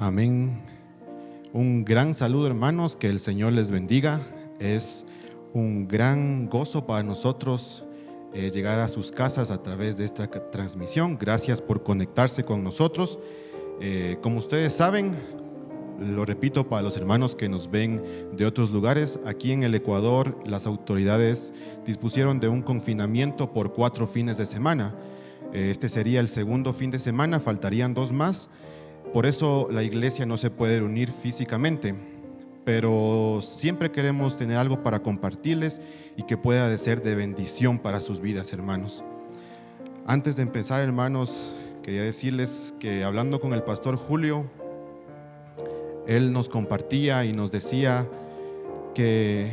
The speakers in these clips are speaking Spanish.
Amén. Un gran saludo, hermanos, que el Señor les bendiga. Es un gran gozo para nosotros llegar a sus casas a través de esta transmisión. Gracias por conectarse con nosotros. Como ustedes saben, lo repito para los hermanos que nos ven de otros lugares, aquí en el Ecuador las autoridades dispusieron de un confinamiento por 4 fines de semana. Este sería el segundo fin de semana, faltarían 2 más. Por eso la iglesia no se puede reunir físicamente, pero siempre queremos tener algo para compartirles y que pueda ser de bendición para sus vidas, hermanos. Antes de empezar, hermanos, quería decirles que hablando con el pastor Julio, él nos compartía y nos decía que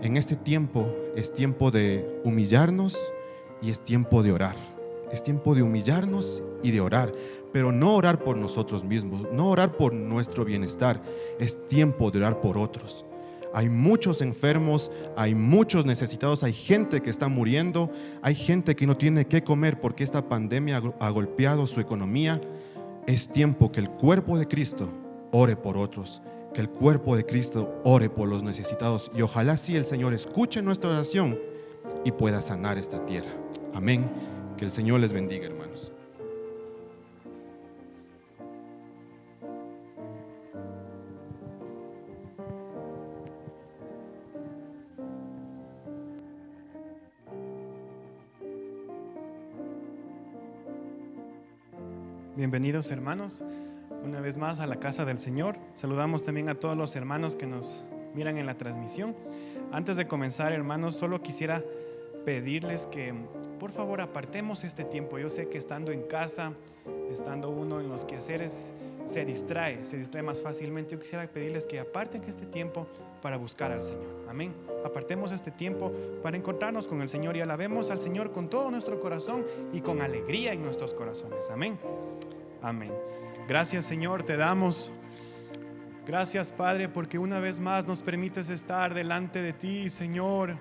en este tiempo es tiempo de humillarnos y es tiempo de orar. Es tiempo de humillarnos y de orar, pero no orar por nosotros mismos, no orar por nuestro bienestar. Es tiempo de orar por otros. Hay muchos enfermos, hay muchos necesitados, hay gente que está muriendo, hay gente que no tiene qué comer porque esta pandemia ha golpeado su economía. Es tiempo que el cuerpo de Cristo ore por otros, que el cuerpo de Cristo ore por los necesitados, y ojalá así el Señor escuche nuestra oración y pueda sanar esta tierra. Amén. Que el Señor les bendiga, hermanos. Bienvenidos, hermanos, una vez más a la casa del Señor. Saludamos también a todos los hermanos que nos miran en la transmisión. Antes de comenzar, hermanos, solo quisiera pedirles que por favor apartemos este tiempo. Yo sé que estando en casa, estando uno en los quehaceres, se distrae más fácilmente. Yo quisiera pedirles que aparten este tiempo para buscar al Señor. Amén. Apartemos este tiempo para encontrarnos con el Señor y alabemos al Señor con todo nuestro corazón y con alegría en nuestros corazones. Amén. Amén. Gracias, Señor, te damos. Gracias, Padre, porque una vez más nos permites estar delante de ti, Señor.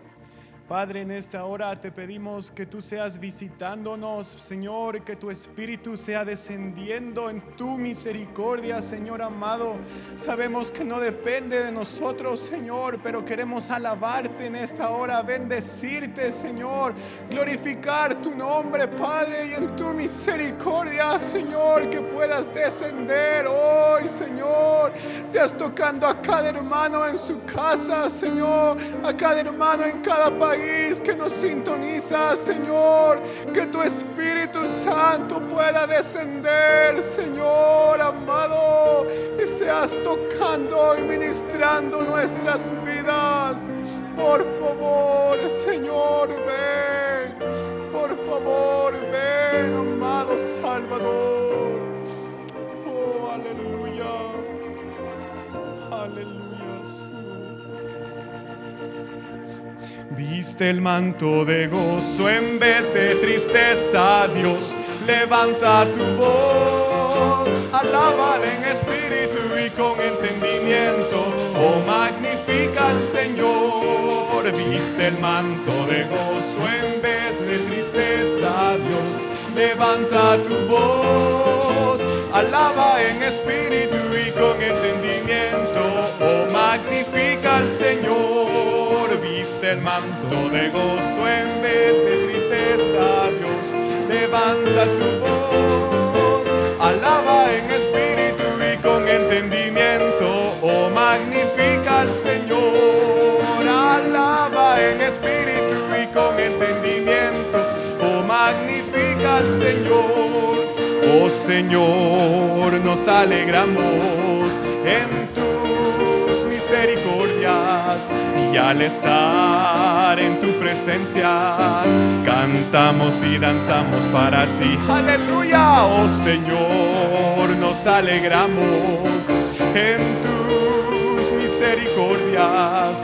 Padre, en esta hora te pedimos que tú seas visitándonos, Señor, que tu Espíritu sea descendiendo en tu misericordia, Señor amado. Sabemos que no depende de nosotros, Señor, pero queremos alabarte en esta hora, bendecirte, Señor, glorificar tu nombre, Padre, y en tu misericordia, Señor, que puedas descender hoy, Señor. Seas tocando a cada hermano en su casa, Señor, a cada hermano en cada país que nos sintoniza, Señor, que tu Espíritu Santo pueda descender, Señor amado, y seas tocando y ministrando nuestras vidas. Por favor, Señor, ven. Por favor, ven, amado Salvador. Oh, aleluya. Aleluya, Señor. Viste el manto de gozo en vez de tristeza, Dios. Levanta tu voz, alábale en espíritu y con entendimiento. Oh, magnifica al Señor. Viste el manto de gozo en vez de tristeza, Dios. Levanta tu voz, alaba en espíritu y con entendimiento. Oh, magnifica al Señor. Viste el manto de gozo en vez de tristeza, Dios. Levanta tu voz, alaba en espíritu y con entendimiento. Oh, magnifica al Señor. Alaba en espíritu y con entendimiento. Oh, magnifica al Señor. Oh, Señor, nos alegramos en tus misericordias, y al estar en tu presencia cantamos y danzamos para ti. Aleluya. Oh, Señor, nos alegramos en tus misericordias,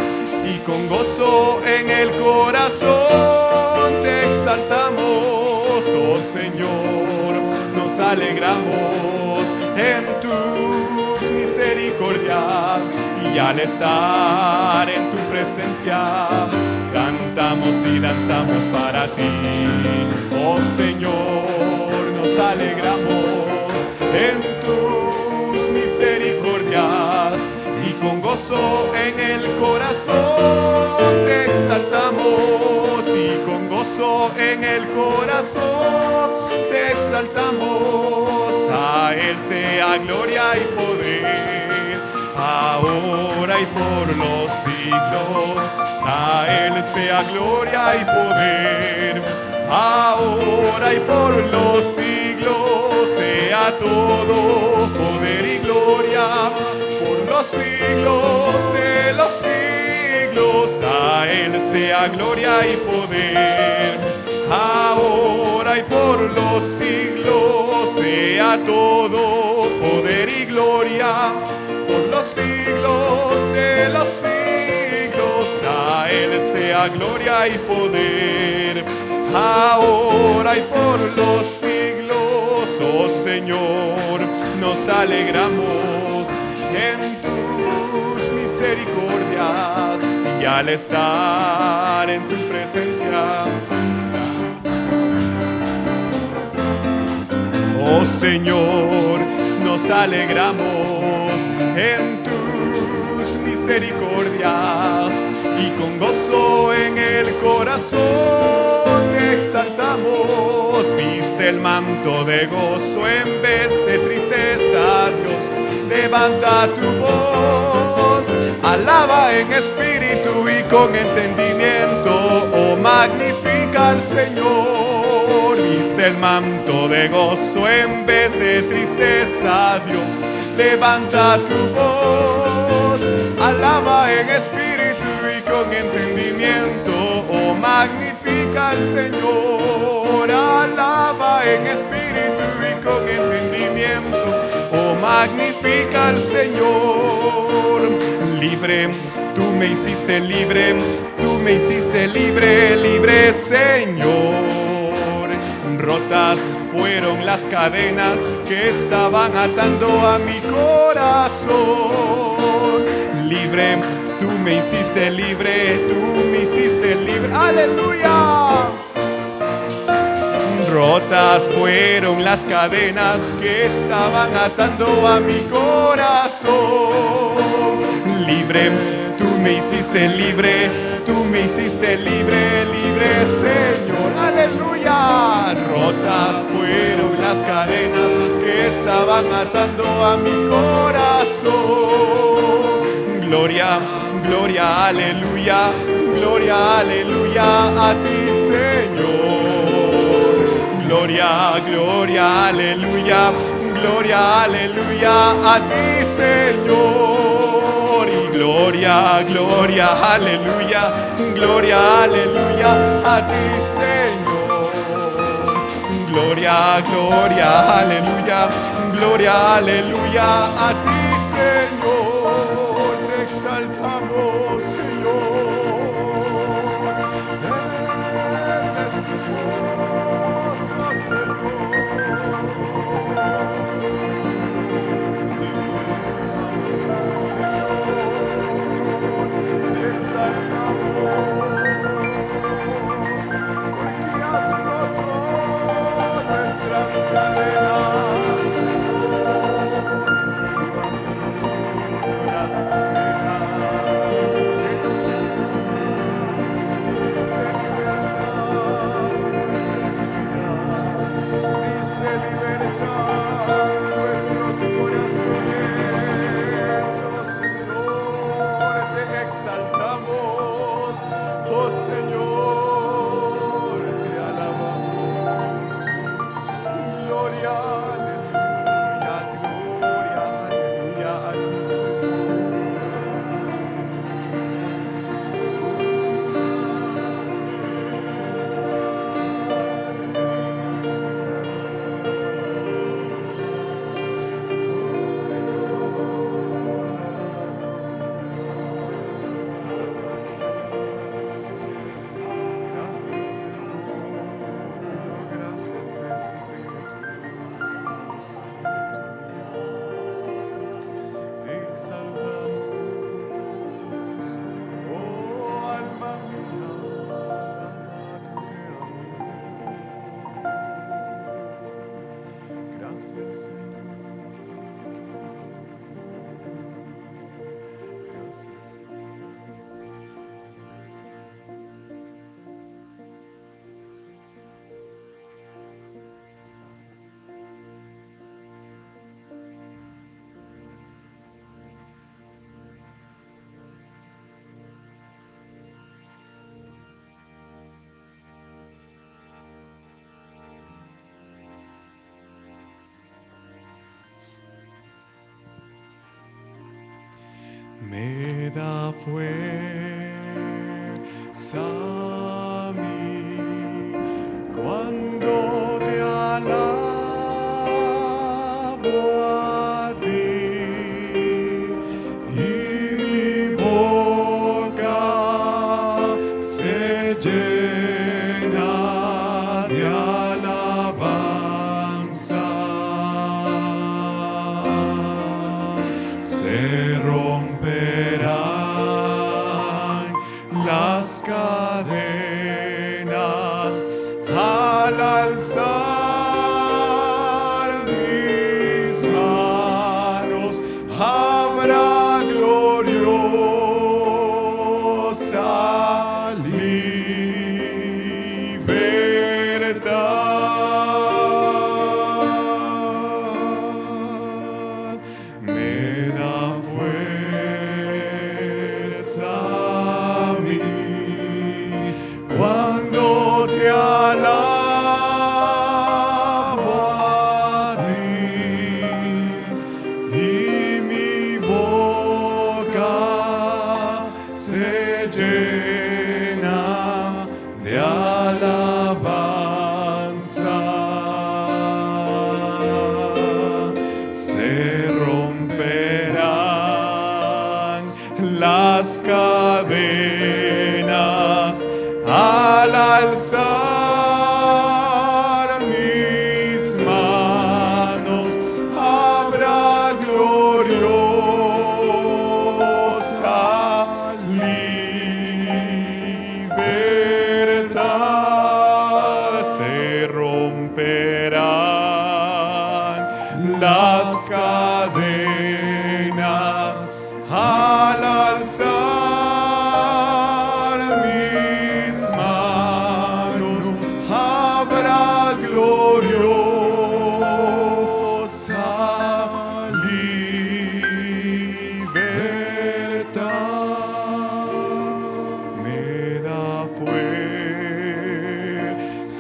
y con gozo en el corazón te exaltamos. Oh, Señor, nos alegramos en tus misericordias, y al estar en tu presencia cantamos y danzamos para ti. Oh, Señor, nos alegramos en tus misericordias, con gozo en el corazón te exaltamos, y con gozo en el corazón te exaltamos. A Él sea gloria y poder, ahora y por los siglos. A Él sea gloria y poder, ahora y por los siglos. Sea todo poder y gloria por los siglos de los siglos. A Él sea gloria y poder, ahora y por los siglos. Sea todo poder y gloria por los siglos de los siglos. A Él sea gloria y poder, ahora y por los siglos. Oh Señor, nos alegramos en tus misericordias, y al estar en tu presencia. Oh Señor, nos alegramos en tus misericordias, y con gozo en el corazón te exaltamos. Viste el manto de gozo en vez de tristeza, Dios, levanta tu voz, alaba en espíritu y con entendimiento, oh magnifica al Señor. Viste el manto de gozo en vez de tristeza, Dios, levanta tu voz, alaba en espíritu y con entendimiento, oh magnifica al Señor. Alaba en espíritu y con entendimiento, oh magnifica al Señor. Libre, tú me hiciste libre, tú me hiciste libre, libre Señor. Rotas fueron las cadenas que estaban atando a mi corazón. Libre, tú me hiciste libre, tú me hiciste libre. ¡Aleluya! Rotas fueron las cadenas que estaban atando a mi corazón. Libre, tú me hiciste libre, tú me hiciste libre, libre Señor. ¡Aleluya! Rotas fueron las cadenas que estaban atando a mi corazón. Gloria, gloria, aleluya, gloria, aleluya a ti Señor. Gloria, gloria, aleluya, gloria, aleluya a ti Señor. Y gloria, gloria, aleluya, gloria, aleluya a ti Señor. Gloria, gloria, aleluya, gloria, aleluya a ti Señor. Te exaltamos Señor. me da fuerza a mí cuando te alabo a ti y mi boca se llena de alabanza. Se romperán las cadenas al alzar mis manos. Habrá gloriosa libertad. Me da fuerza a mí cuando te alabo a ti y mi boca se llena de alabanza. Se romperán las cadenas al alzar mis manos. Habrá gloriosa libertad. Se romperán las cadenas al alzar mis manos. Habrá gloriosa libertad. Me da fuerza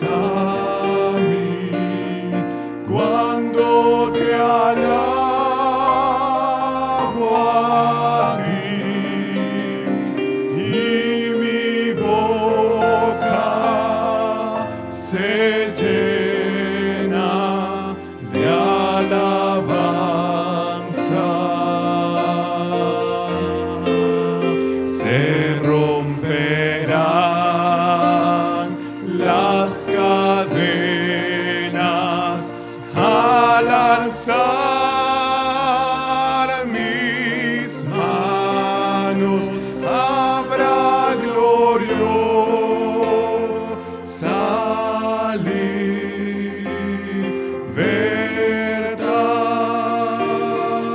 a mí cuando te alabo a ti y mi boca se llena de alabanza. Se romperán las cadenas al alzar mis manos. Habrá gloriosa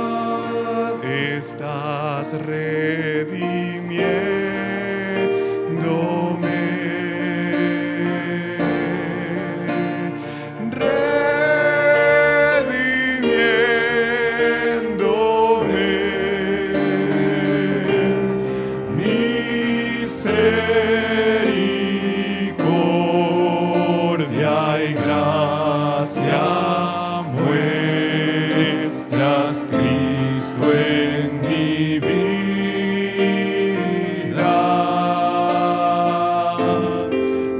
libertad. Estás redimiéndome, redimiéndome. Misericordia y gracia muestras, Cristo, en mi vida.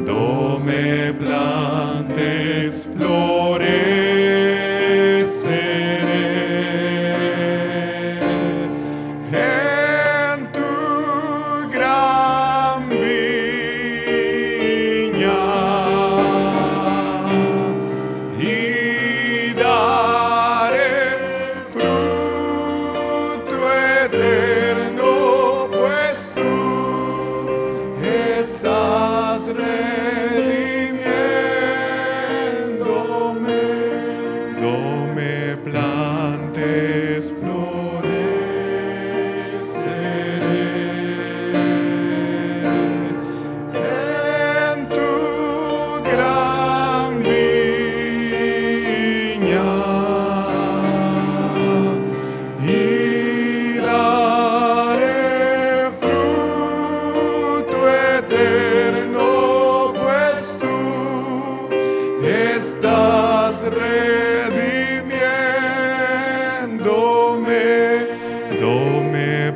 No me plantes, floreceré en tu gran viña y daré fruto eterno, pues tú estás redimiéndome. No me plantes, floreceré en tu gran viña y daré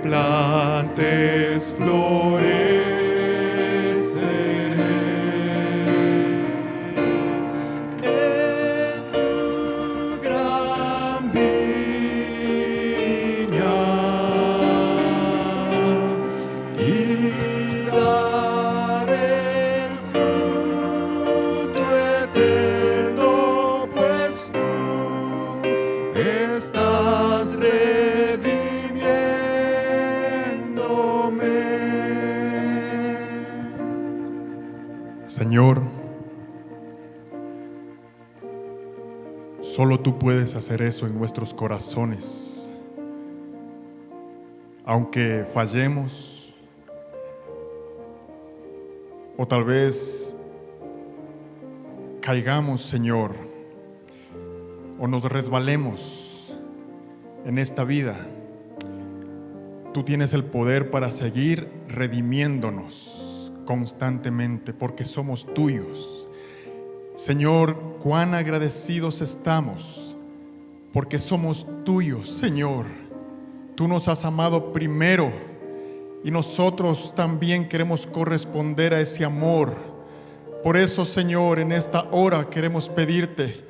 plantes floreceré en tu gran viña y daré el fruto eterno, pues tú estás redimiéndome. Señor, solo tú puedes hacer eso en nuestros corazones. Aunque fallemos, o tal vez caigamos, Señor, o nos resbalemos en esta vida, tú tienes el poder para seguir redimiéndonos constantemente, porque somos tuyos. Señor, cuán agradecidos estamos, porque somos tuyos, Señor. Tú nos has amado primero y nosotros también queremos corresponder a ese amor. Por eso, Señor, en esta hora queremos pedirte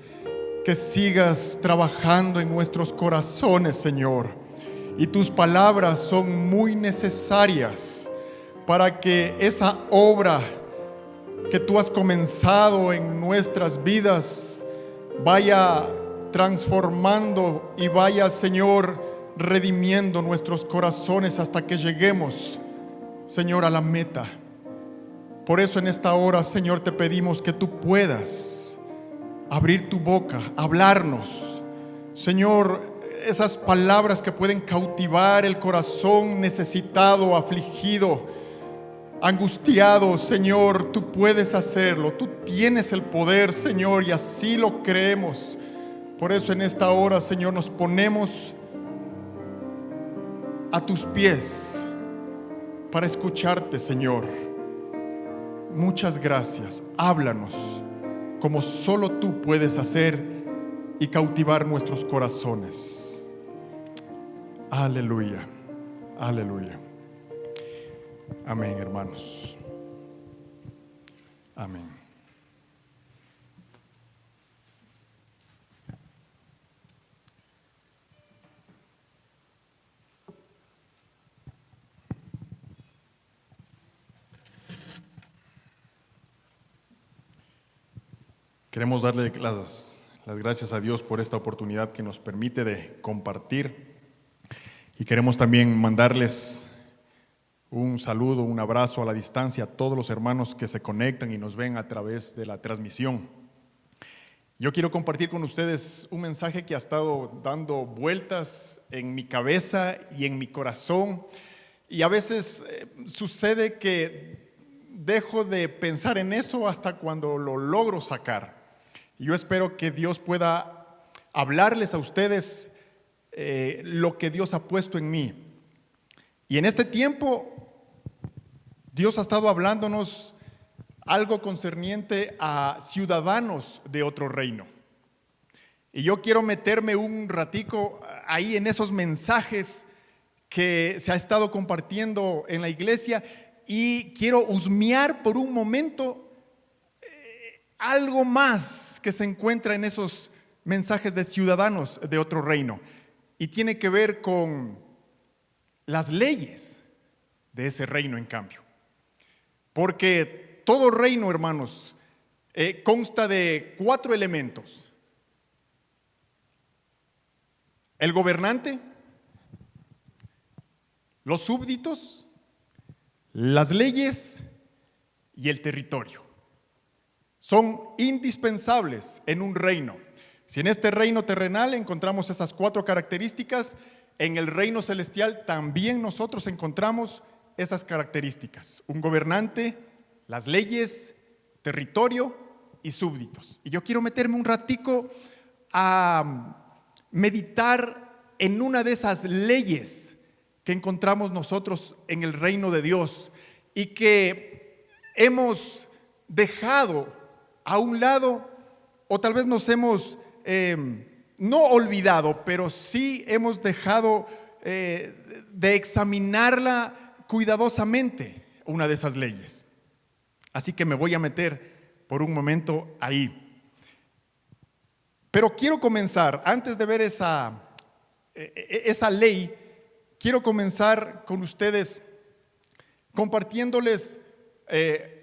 que sigas trabajando en nuestros corazones, Señor. Y tus palabras son muy necesarias para que esa obra que tú has comenzado en nuestras vidas vaya transformando y vaya, Señor, redimiendo nuestros corazones hasta que lleguemos, Señor, a la meta. Por eso en esta hora, Señor, te pedimos que tú puedas abrir tu boca, hablarnos, Señor, esas palabras que pueden cautivar el corazón necesitado, afligido, angustiado. Señor, tú puedes hacerlo, tú tienes el poder, Señor, y así lo creemos. Por eso en esta hora, Señor, nos ponemos a tus pies para escucharte, Señor. Muchas gracias. Háblanos como solo tú puedes hacer y cautivar nuestros corazones. Aleluya, aleluya. Amén, hermanos. Amén. Queremos darle las gracias a Dios por esta oportunidad que nos permite de compartir, y queremos también mandarles un saludo, un abrazo a la distancia a todos los hermanos que se conectan y nos ven a través de la transmisión. Yo quiero compartir con ustedes un mensaje que ha estado dando vueltas en mi cabeza y en mi corazón, y a veces sucede que dejo de pensar en eso hasta cuando lo logro sacar. Y yo espero que Dios pueda hablarles a ustedes lo que Dios ha puesto en mí. Y en este tiempo Dios ha estado hablándonos algo concerniente a ciudadanos de otro reino. Y yo quiero meterme un ratico ahí en esos mensajes que se ha estado compartiendo en la iglesia, y quiero husmear por un momento algo más que se encuentra en esos mensajes de ciudadanos de otro reino, y tiene que ver con las leyes de ese reino, en cambio. Porque todo reino, hermanos, consta de 4 elementos: el gobernante, los súbditos, las leyes y el territorio. Son indispensables en un reino. Si en este reino terrenal encontramos esas 4 características, en el reino celestial también nosotros encontramos esas características: un gobernante, las leyes, territorio y súbditos. Y yo quiero meterme un ratico a meditar en una de esas leyes que encontramos nosotros en el reino de Dios y que hemos dejado a un lado, o tal vez nos hemos no olvidado, pero sí hemos dejado de examinarla cuidadosamente, una de esas leyes. Así que me voy a meter por un momento ahí. Pero quiero comenzar, antes de ver esa ley, quiero comenzar con ustedes compartiéndoles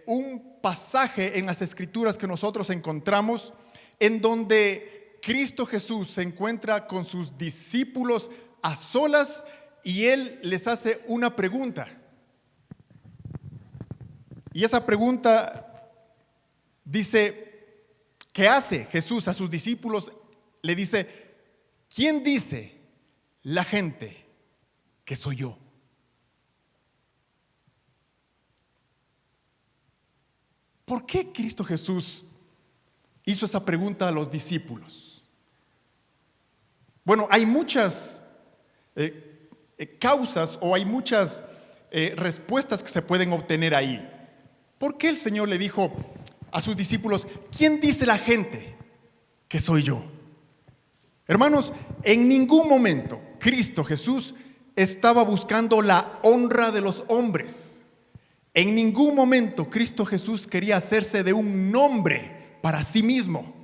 un pasaje en las Escrituras que nosotros encontramos en donde Cristo Jesús se encuentra con sus discípulos a solas y Él les hace una pregunta. Y esa pregunta dice, ¿qué hace Jesús a sus discípulos? Le dice, ¿quién dice la gente que soy yo? ¿Por qué Cristo Jesús hizo esa pregunta a los discípulos? Bueno, hay muchas causas o hay muchas respuestas que se pueden obtener ahí. ¿Por qué el Señor le dijo a sus discípulos, ¿quién dice la gente que soy yo? Hermanos, en ningún momento Cristo Jesús estaba buscando la honra de los hombres. En ningún momento Cristo Jesús quería hacerse de un nombre para sí mismo.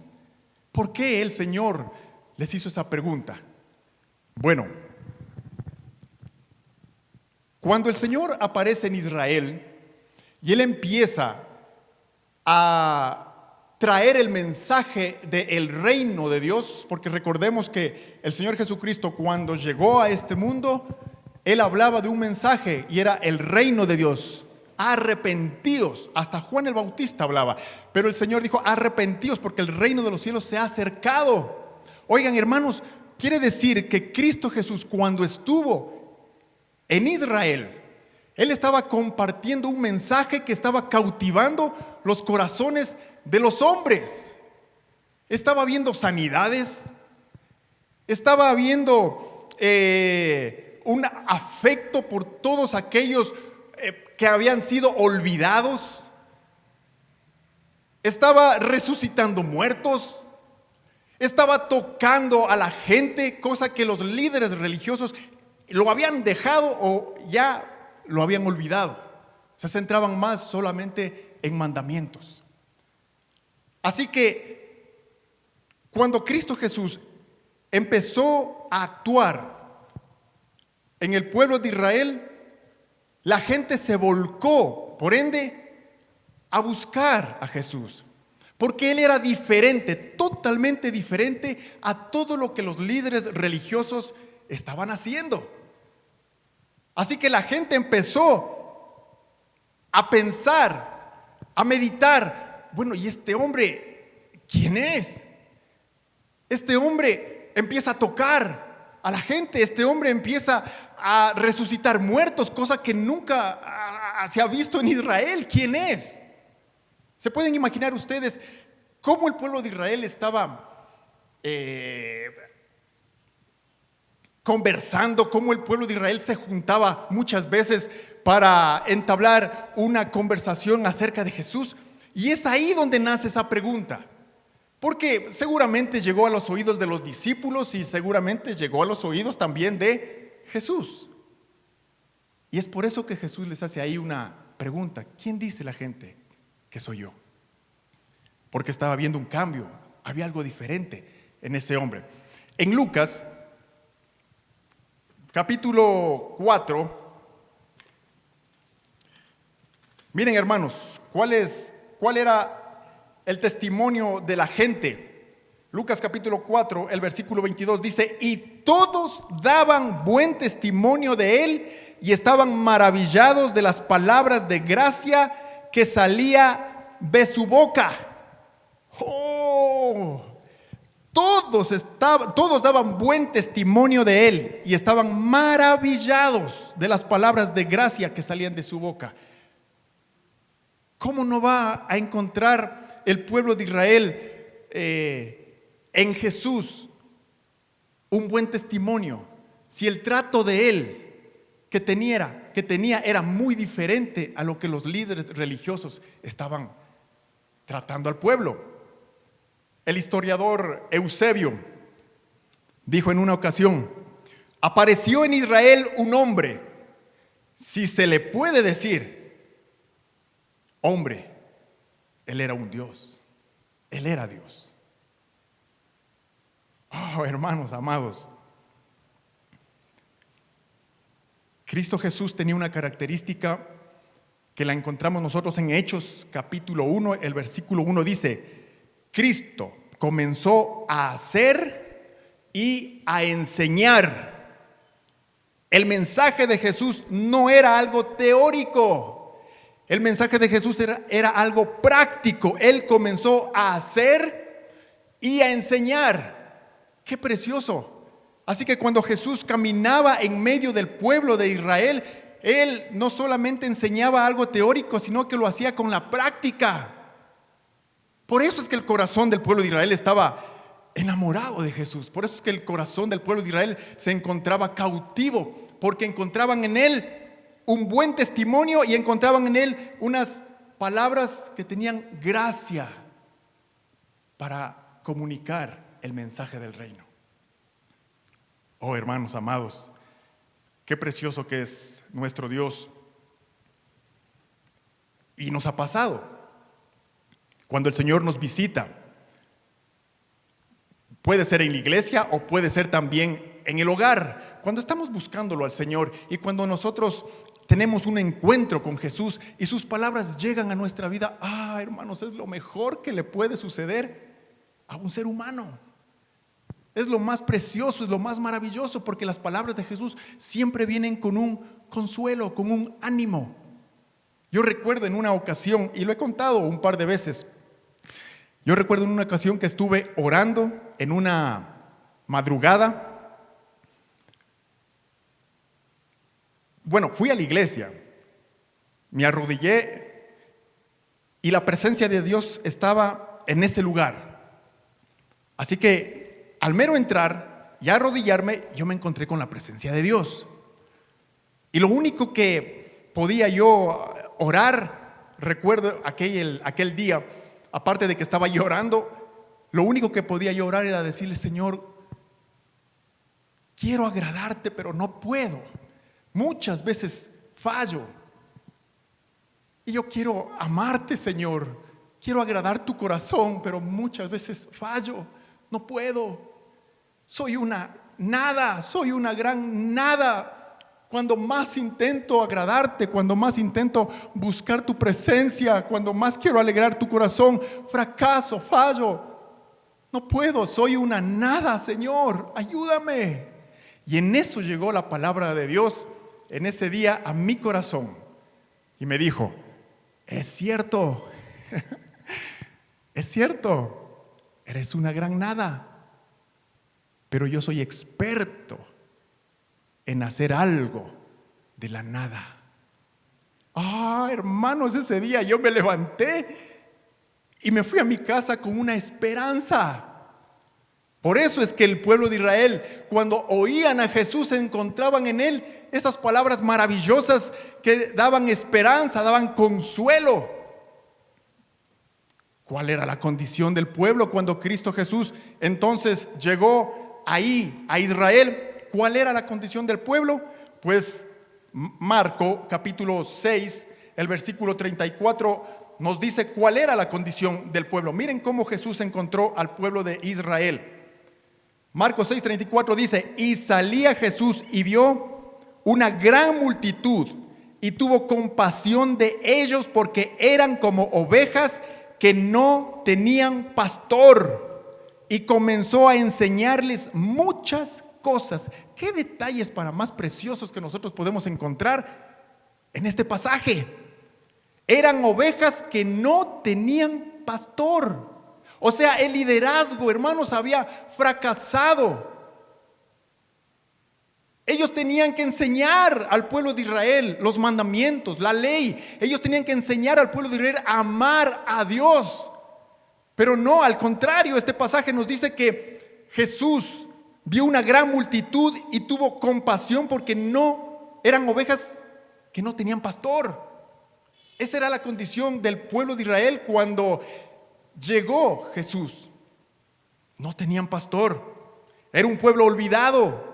¿Por qué el Señor les hizo esa pregunta? Bueno, cuando el Señor aparece en Israel y Él empieza a traer el mensaje del reino de Dios, porque recordemos que el Señor Jesucristo cuando llegó a este mundo, Él hablaba de un mensaje y era el reino de Dios. Arrepentíos, hasta Juan el Bautista hablaba, pero el Señor dijo arrepentíos porque el reino de los cielos se ha acercado. Oigan, hermanos, quiere decir que Cristo Jesús cuando estuvo en Israel, Él estaba compartiendo un mensaje que estaba cautivando los corazones de los hombres. Estaba viendo sanidades, estaba viendo un afecto por todos aquellos que habían sido olvidados. Estaba resucitando muertos. Estaba tocando a la gente, cosa que los líderes religiosos lo habían dejado o ya lo habían olvidado. Se centraban más solamente en mandamientos. Así que cuando Cristo Jesús empezó a actuar en el pueblo de Israel, la gente se volcó, por ende, a buscar a Jesús, porque Él era diferente, totalmente diferente a todo lo que los líderes religiosos estaban haciendo. Así que la gente empezó a pensar, a meditar, bueno, ¿y este hombre quién es? Este hombre empieza a tocar a la gente, este hombre empieza a resucitar muertos, cosa que nunca se ha visto en Israel. ¿Quién es? ¿Se pueden imaginar ustedes cómo el pueblo de Israel estaba conversando, cómo el pueblo de Israel se juntaba muchas veces para entablar una conversación acerca de Jesús? Y es ahí donde nace esa pregunta, porque seguramente llegó a los oídos de los discípulos y seguramente llegó a los oídos también de Jesús. Y es por eso que Jesús les hace ahí una pregunta: ¿quién dice la gente que soy yo? Porque estaba viendo un cambio, había algo diferente en ese hombre. En Lucas capítulo 4, miren, hermanos, ¿cuál era el testimonio de la gente? Lucas capítulo 4, el versículo 22 dice: y todos daban buen testimonio de él y estaban maravillados de las palabras de gracia que salía de su boca. Todos daban buen testimonio de él y estaban maravillados de las palabras de gracia que salían de su boca. ¿Cómo no va a encontrar el pueblo de Israel en Jesús un buen testimonio si el trato de él que tenía era muy diferente a lo que los líderes religiosos estaban tratando al pueblo? El historiador Eusebio dijo en una ocasión: apareció en Israel un hombre, si se le puede decir hombre, él era un Dios, él era Dios. Oh, hermanos amados, Cristo Jesús tenía una característica que la encontramos nosotros en Hechos capítulo 1, el versículo 1 dice: Cristo comenzó a hacer y a enseñar. El mensaje de Jesús no era algo teórico, el mensaje de Jesús era algo práctico. Él comenzó a hacer y a enseñar. ¡Qué precioso! Así que cuando Jesús caminaba en medio del pueblo de Israel, Él no solamente enseñaba algo teórico, sino que lo hacía con la práctica. Por eso es que el corazón del pueblo de Israel estaba enamorado de Jesús. Por eso es que el corazón del pueblo de Israel se encontraba cautivo, porque encontraban en Él un buen testimonio y encontraban en Él unas palabras que tenían gracia para comunicar el mensaje del reino. Oh, hermanos amados, qué precioso que es nuestro Dios. Y nos ha pasado cuando el Señor nos visita. Puede ser en la iglesia o puede ser también en el hogar, cuando estamos buscándolo al Señor y cuando nosotros tenemos un encuentro con Jesús y sus palabras llegan a nuestra vida. Hermanos, es lo mejor que le puede suceder a un ser humano. Es lo más precioso, es lo más maravilloso, porque las palabras de Jesús siempre vienen con un consuelo, con un ánimo. Yo recuerdo en una ocasión, y lo he contado un par de veces, yo recuerdo en una ocasión que estuve orando en una madrugada. Bueno, fui a la iglesia, me arrodillé y la presencia de Dios estaba en ese lugar. Así que al mero entrar y arrodillarme, yo me encontré con la presencia de Dios. Y lo único que podía yo orar, recuerdo aquel día, aparte de que estaba llorando, lo único que podía yo orar era decirle: Señor, quiero agradarte, pero no puedo. Muchas veces fallo. Y yo quiero amarte, Señor. Quiero agradar tu corazón, pero muchas veces fallo. No puedo. Soy una nada, soy una gran nada. Cuando más intento agradarte, cuando más intento buscar tu presencia, cuando más quiero alegrar tu corazón, fracaso, fallo. No puedo, soy una nada, Señor, ayúdame. Y en eso llegó la palabra de Dios en ese día a mi corazón. Y me dijo: es cierto, es cierto, eres una gran nada. Pero yo soy experto en hacer algo de la nada. Hermanos, ese día yo me levanté y me fui a mi casa con una esperanza. Por eso es que el pueblo de Israel, cuando oían a Jesús, encontraban en Él esas palabras maravillosas que daban esperanza, daban consuelo. ¿Cuál era la condición del pueblo cuando Cristo Jesús entonces llegó ahí a Israel? ¿Cuál era la condición del pueblo? Pues Marco capítulo 6, el versículo 34 nos dice cuál era la condición del pueblo. Miren cómo Jesús encontró al pueblo de Israel. Marcos 6:34 dice: y salía Jesús y vio una gran multitud y tuvo compasión de ellos, porque eran como ovejas que no tenían pastor. Y comenzó a enseñarles muchas cosas. ¿Qué detalles para más preciosos que nosotros podemos encontrar en este pasaje? Eran ovejas que no tenían pastor. O sea, el liderazgo, hermanos, había fracasado. Ellos tenían que enseñar al pueblo de Israel los mandamientos, la ley. Ellos tenían que enseñar al pueblo de Israel a amar a Dios. Pero no, al contrario, este pasaje nos dice que Jesús vio una gran multitud y tuvo compasión porque no eran ovejas que no tenían pastor. Esa era la condición del pueblo de Israel cuando llegó Jesús. No tenían pastor. Era un pueblo olvidado.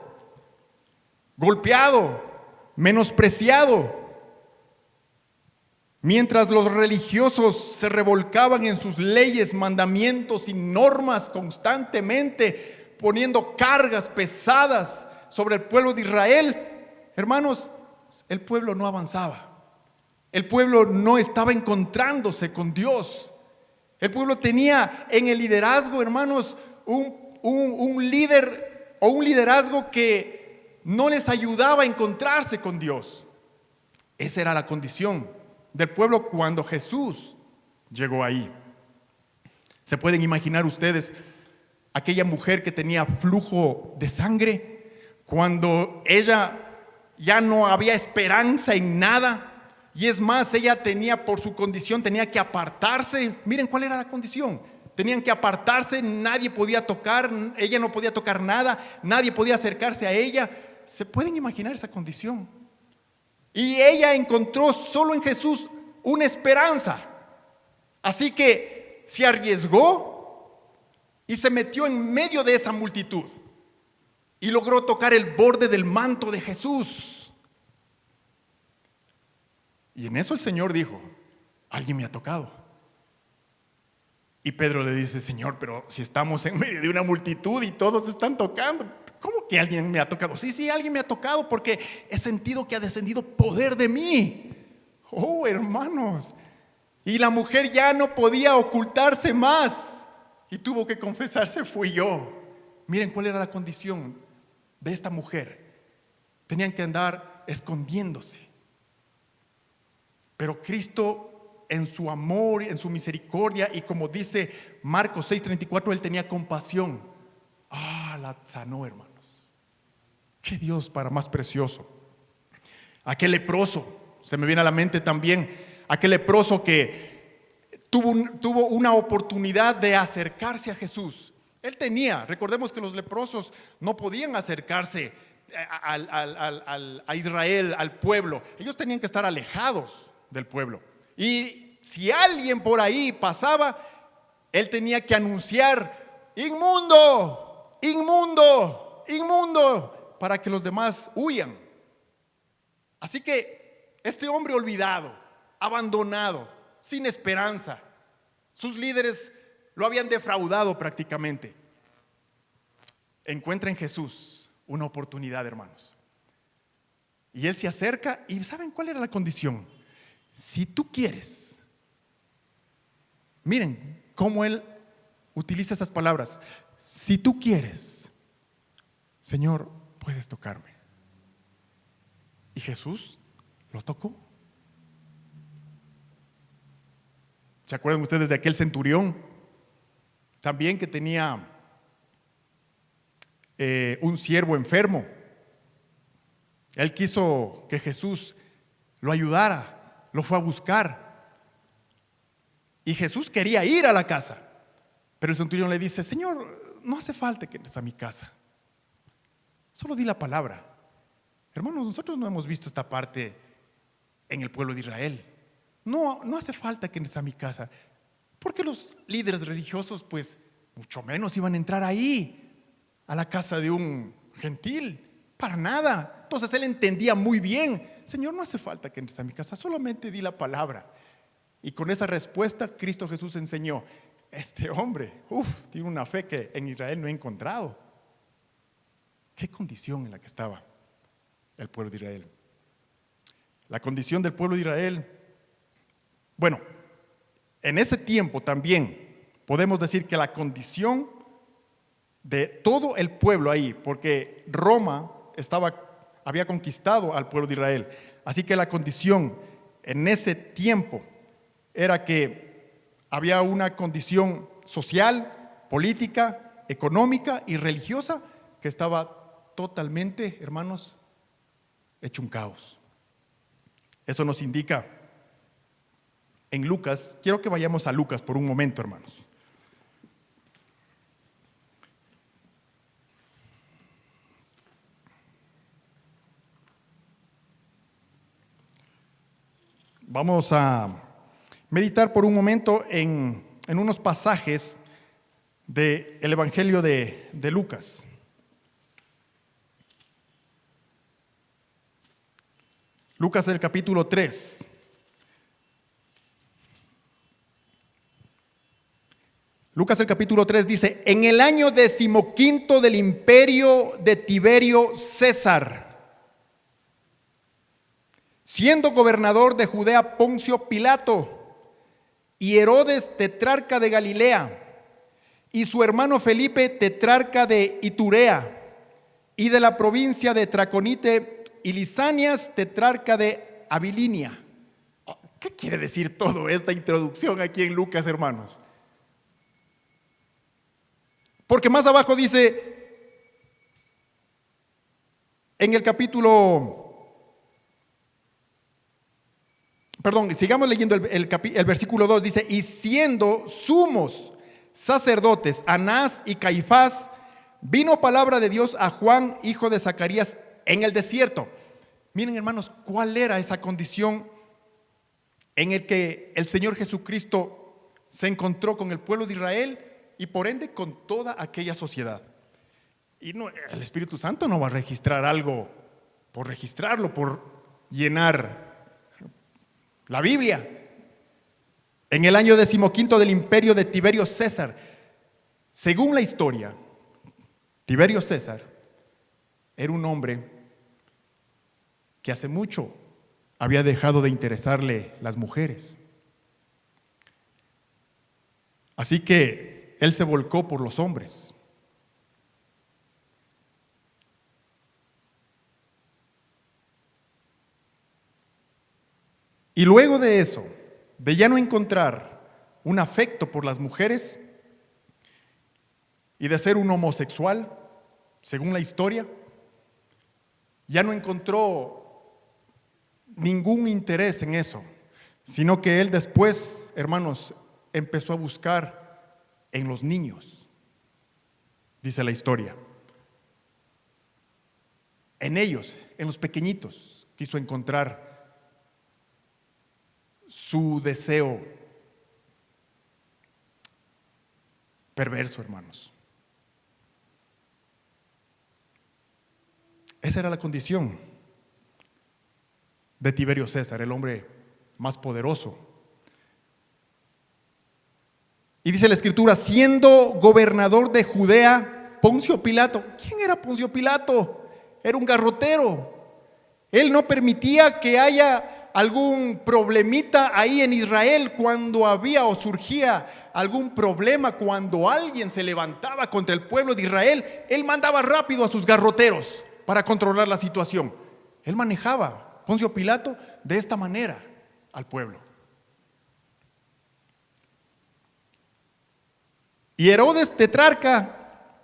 golpeado, menospreciado. Mientras los religiosos se revolcaban en sus leyes, mandamientos y normas constantemente, poniendo cargas pesadas sobre el pueblo de Israel, hermanos, el pueblo no avanzaba. El pueblo no estaba encontrándose con Dios. El pueblo tenía en el liderazgo, hermanos, un líder o un liderazgo que no les ayudaba a encontrarse con Dios. Esa era la condición del pueblo cuando Jesús llegó ahí. ¿Se pueden imaginar ustedes aquella mujer que tenía flujo de sangre? Cuando ella ya no había esperanza en nada. Y es más, ella tenía, por su condición, tenía que apartarse. Miren cuál era la condición. Tenían que apartarse, nadie podía tocar, ella no podía tocar nada, nadie podía acercarse a ella. ¿Se pueden imaginar esa condición? Y ella encontró solo en Jesús una esperanza. Así que se arriesgó y se metió en medio de esa multitud y logró tocar el borde del manto de Jesús. Y en eso el Señor dijo: alguien me ha tocado. Y Pedro le dice: Señor, pero si estamos en medio de una multitud y todos están tocando, ¿cómo que alguien me ha tocado? Sí, alguien me ha tocado porque he sentido que ha descendido poder de mí. Oh, hermanos. Y la mujer ya no podía ocultarse más y tuvo que confesarse: fui yo. Miren cuál era la condición de esta mujer. Tenían que andar escondiéndose. Pero Cristo, en su amor, en su misericordia, y como dice Marcos 6:34, Él tenía compasión. La sanó, hermanos. Qué Dios para más precioso. Aquel leproso, se me viene a la mente también, aquel leproso que tuvo una oportunidad de acercarse a Jesús. Él tenía, recordemos que los leprosos no podían acercarse a Israel, al pueblo. Ellos tenían que estar alejados del pueblo. Y si alguien por ahí pasaba, él tenía que anunciar: inmundo, inmundo, inmundo, para que los demás huyan. Así que este hombre olvidado, abandonado, sin esperanza, sus líderes lo habían defraudado prácticamente, encuentra en Jesús una oportunidad, hermanos. Y él se acerca y ¿saben cuál era la condición? Si tú quieres, miren cómo él utiliza esas palabras: si tú quieres, Señor, puedes tocarme. Y Jesús lo tocó. ¿Se acuerdan ustedes de aquel centurión también que tenía un siervo enfermo? Él quiso que Jesús lo ayudara. Lo fue a buscar y Jesús quería ir a la casa, pero el centurión le dice: Señor, no hace falta que entres a mi casa, solo di la palabra. Hermanos, nosotros no hemos visto esta parte en el pueblo de Israel. No hace falta que entres a mi casa, porque los líderes religiosos pues mucho menos iban a entrar ahí a la casa de un gentil, para nada. Entonces él entendía muy bien: Señor, no hace falta que entres a mi casa, solamente di la palabra. Y con esa respuesta Cristo Jesús enseñó: este hombre, tiene una fe que en Israel no he encontrado. ¿Qué condición en la que estaba el pueblo de Israel? La condición del pueblo de Israel, bueno, en ese tiempo también podemos decir que la condición de todo el pueblo ahí, porque Roma había conquistado al pueblo de Israel. Así que la condición en ese tiempo era que había una condición social, política, económica y religiosa que estaba totalmente, hermanos, hecho un caos. Eso nos indica en Lucas. Quiero que vayamos a Lucas por un momento, hermanos. Vamos a meditar por un momento en unos pasajes del Evangelio de Lucas. Lucas el capítulo 3. Lucas el capítulo 3 dice: en el año 15 del imperio de Tiberio César, siendo gobernador de Judea Poncio Pilato, y Herodes tetrarca de Galilea, y su hermano Felipe tetrarca de Iturea, y de la provincia de Traconite, y Lisanias tetrarca de Abilinia. ¿Qué quiere decir toda esta introducción aquí en Lucas, hermanos? Porque más abajo dice, en el sigamos leyendo el versículo 2, dice: y siendo sumos sacerdotes Anás y Caifás, vino palabra de Dios a Juan, hijo de Zacarías, en el desierto. Miren, hermanos, cuál era esa condición en el que el Señor Jesucristo se encontró con el pueblo de Israel y por ende con toda aquella sociedad. Y no, el Espíritu Santo no va a registrar algo por registrarlo, por llenar la Biblia. En el año 15 del imperio de Tiberio César, según la historia, Tiberio César era un hombre que hace mucho había dejado de interesarle las mujeres. Así que él se volcó por los hombres. Y luego de eso, de ya no encontrar un afecto por las mujeres y de ser un homosexual, según la historia, ya no encontró ningún interés en eso, sino que él después, hermanos, empezó a buscar en los niños, dice la historia. En ellos, en los pequeñitos, quiso encontrar su deseo perverso, hermanos. Esa era la condición de Tiberio César, el hombre más poderoso. Y dice la Escritura, siendo gobernador de Judea, Poncio Pilato. ¿Quién era Poncio Pilato? Era un garrotero. Él no permitía que haya algún problemita ahí en Israel cuando había o surgía algún problema, cuando alguien se levantaba contra el pueblo de Israel. Él mandaba rápido a sus garroteros para controlar la situación. Él manejaba, Poncio Pilato, de esta manera al pueblo. Y Herodes tetrarca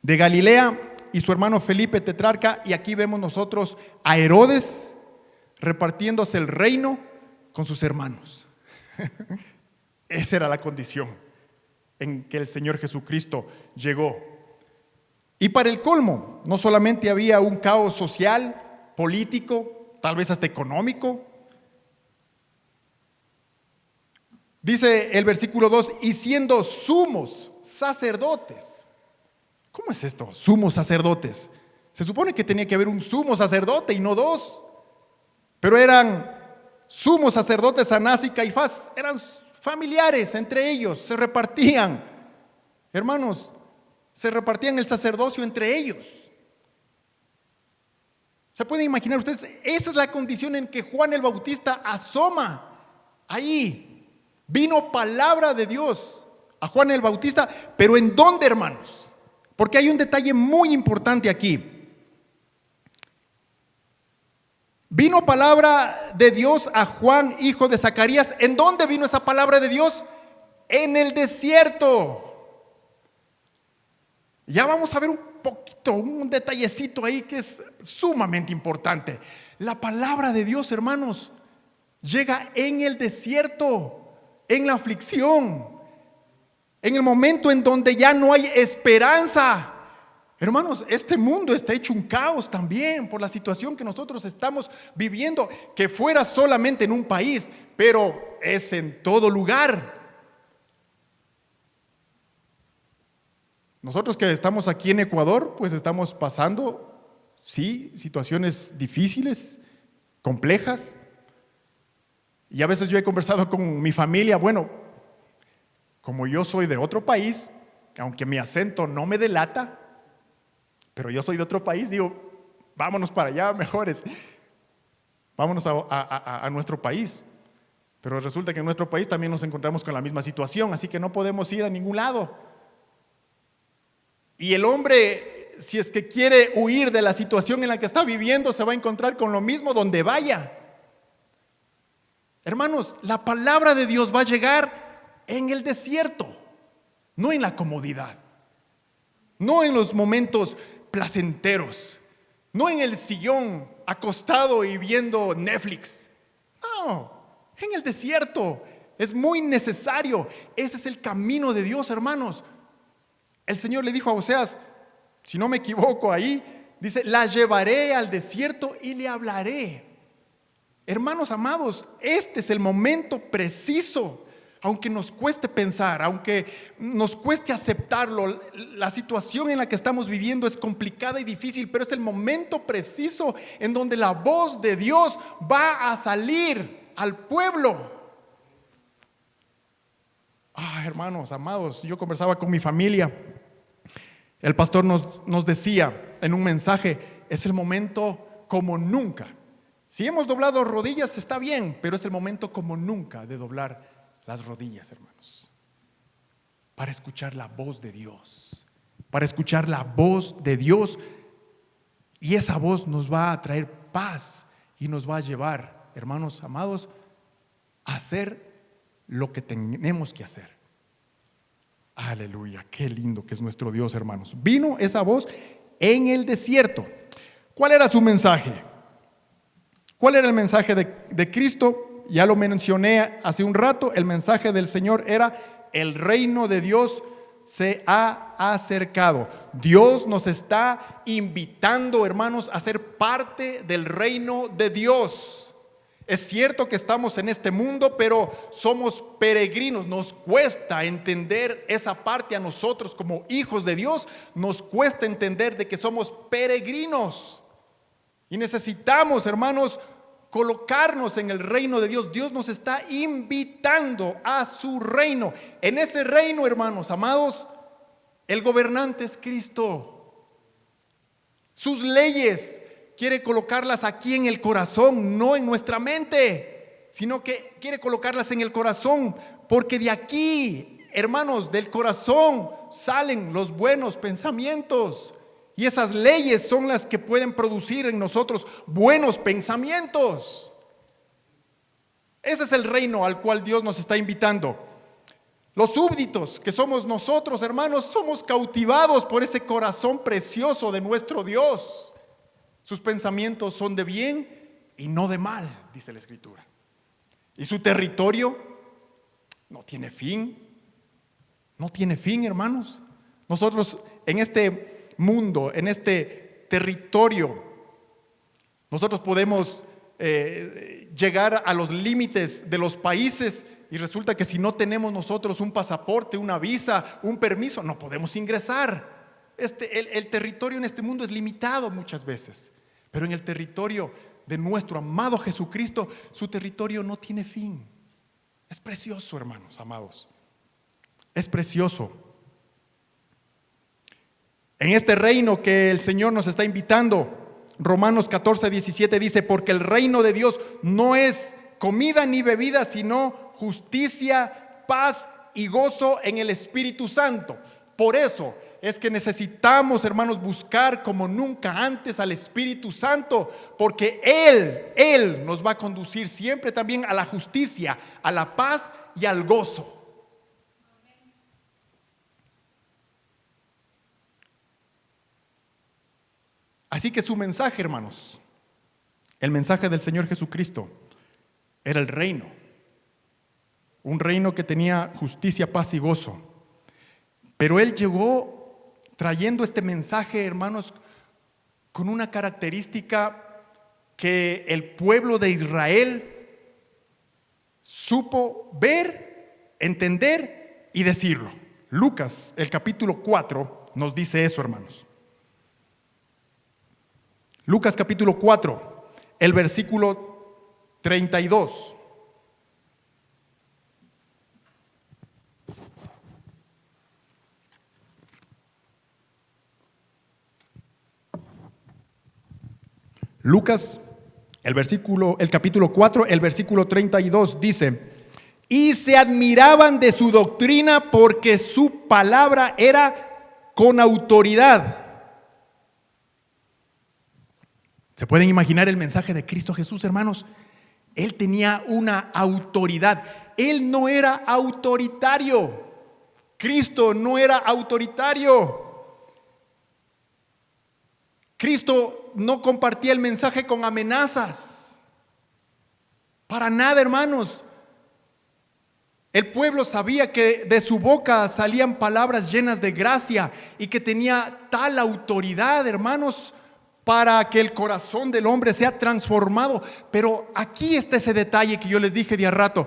de Galilea y su hermano Felipe tetrarca, y aquí vemos nosotros a Herodes repartiéndose el reino con sus hermanos. Esa era la condición en que el Señor Jesucristo llegó. Y para el colmo, no solamente había un caos social, político, tal vez hasta económico. Dice el versículo 2, y siendo sumos sacerdotes. ¿Cómo es esto? Sumos sacerdotes. Se supone que tenía que haber un sumo sacerdote y no dos. Pero eran sumos sacerdotes Anás y Caifás. Eran familiares entre ellos. Se repartían, hermanos, se repartían el sacerdocio entre ellos. ¿Se pueden imaginar ustedes? Esa es la condición en que Juan el Bautista asoma ahí. Vino palabra de Dios a Juan el Bautista, pero ¿en dónde, hermanos? Porque hay un detalle muy importante aquí. Vino palabra de Dios a Juan, hijo de Zacarías. ¿En dónde vino esa palabra de Dios? En el desierto. Ya vamos a ver un poquito, un detallecito ahí que es sumamente importante. La palabra de Dios, hermanos, llega en el desierto, en la aflicción, en el momento en donde ya no hay esperanza. Hermanos, este mundo está hecho un caos también por la situación que nosotros estamos viviendo, que fuera solamente en un país, pero es en todo lugar. Nosotros que estamos aquí en Ecuador, pues estamos pasando, sí, situaciones difíciles complejas. Y a veces yo he conversado con mi familia, bueno, como yo soy de otro país, aunque mi acento no me delata, pero yo soy de otro país, digo, vámonos para allá, mejores. Vámonos a nuestro país. Pero resulta que en nuestro país también nos encontramos con la misma situación, así que no podemos ir a ningún lado. Y el hombre, si es que quiere huir de la situación en la que está viviendo, se va a encontrar con lo mismo donde vaya. Hermanos, la palabra de Dios va a llegar en el desierto, no en la comodidad, no en los momentos placenteros, no en el sillón acostado y viendo Netflix. No, en el desierto es muy necesario. Ese es el camino de Dios, hermanos. El Señor le dijo a Oseas, si no me equivoco ahí, dice, la llevaré al desierto y le hablaré. Hermanos amados, este es el momento preciso. Aunque nos cueste pensar, aunque nos cueste aceptarlo, la situación en la que estamos viviendo es complicada y difícil, pero es el momento preciso en donde la voz de Dios va a salir al pueblo. Hermanos amados, yo conversaba con mi familia. El pastor nos decía en un mensaje, es el momento como nunca. Si hemos doblado rodillas está bien, pero es el momento como nunca de doblar las rodillas, hermanos, para escuchar la voz de Dios, para escuchar la voz de Dios, y esa voz nos va a traer paz y nos va a llevar, hermanos amados, a hacer lo que tenemos que hacer. Aleluya, qué lindo que es nuestro Dios, hermanos. Vino esa voz en el desierto. ¿Cuál era su mensaje? ¿Cuál era el mensaje de Cristo? Ya lo mencioné hace un rato, el mensaje del Señor era: el reino de Dios se ha acercado. Dios nos está invitando, hermanos, a ser parte del reino de Dios. Es cierto que estamos en este mundo, pero somos peregrinos. Nos cuesta entender esa parte a nosotros como hijos de Dios. Nos cuesta entender de que somos peregrinos. Y necesitamos, hermanos, colocarnos en el reino de Dios. Dios nos está invitando a su reino. En ese reino, hermanos amados, el gobernante es Cristo. Sus leyes quiere colocarlas aquí en el corazón, no en nuestra mente, sino que quiere colocarlas en el corazón, porque de aquí, hermanos, del corazón salen los buenos pensamientos. Y esas leyes son las que pueden producir en nosotros buenos pensamientos. Ese es el reino al cual Dios nos está invitando. Los súbditos que somos nosotros, hermanos, somos cautivados por ese corazón precioso de nuestro Dios. Sus pensamientos son de bien y no de mal, dice la Escritura. Y su territorio no tiene fin. No tiene fin, hermanos. Nosotros en este mundo, en este territorio, nosotros podemos llegar a los límites de los países, y resulta que si no tenemos nosotros un pasaporte, una visa, un permiso, no podemos ingresar. El territorio en este mundo es limitado muchas veces, pero en el territorio de nuestro amado Jesucristo, su territorio no tiene fin. Es precioso, hermanos amados, es precioso. En este reino que el Señor nos está invitando, Romanos 14:17 dice: porque el reino de Dios no es comida ni bebida, sino justicia, paz y gozo en el Espíritu Santo. Por eso es que necesitamos, hermanos, buscar como nunca antes al Espíritu Santo, porque Él nos va a conducir siempre también a la justicia, a la paz y al gozo. Así que su mensaje, hermanos, el mensaje del Señor Jesucristo, era el reino. Un reino que tenía justicia, paz y gozo. Pero Él llegó trayendo este mensaje, hermanos, con una característica que el pueblo de Israel supo ver, entender y decirlo. Lucas, el capítulo 4, nos dice eso, hermanos. Lucas capítulo 4, el versículo 32. Lucas, el capítulo 4, el versículo 32 dice: y se admiraban de su doctrina porque su palabra era con autoridad. ¿Se pueden imaginar el mensaje de Cristo Jesús, hermanos? Él tenía una autoridad. Él no era autoritario. Cristo no era autoritario. Cristo no compartía el mensaje con amenazas. Para nada, hermanos. El pueblo sabía que de su boca salían palabras llenas de gracia y que tenía tal autoridad, hermanos, para que el corazón del hombre sea transformado. Pero aquí está ese detalle que yo les dije de a rato.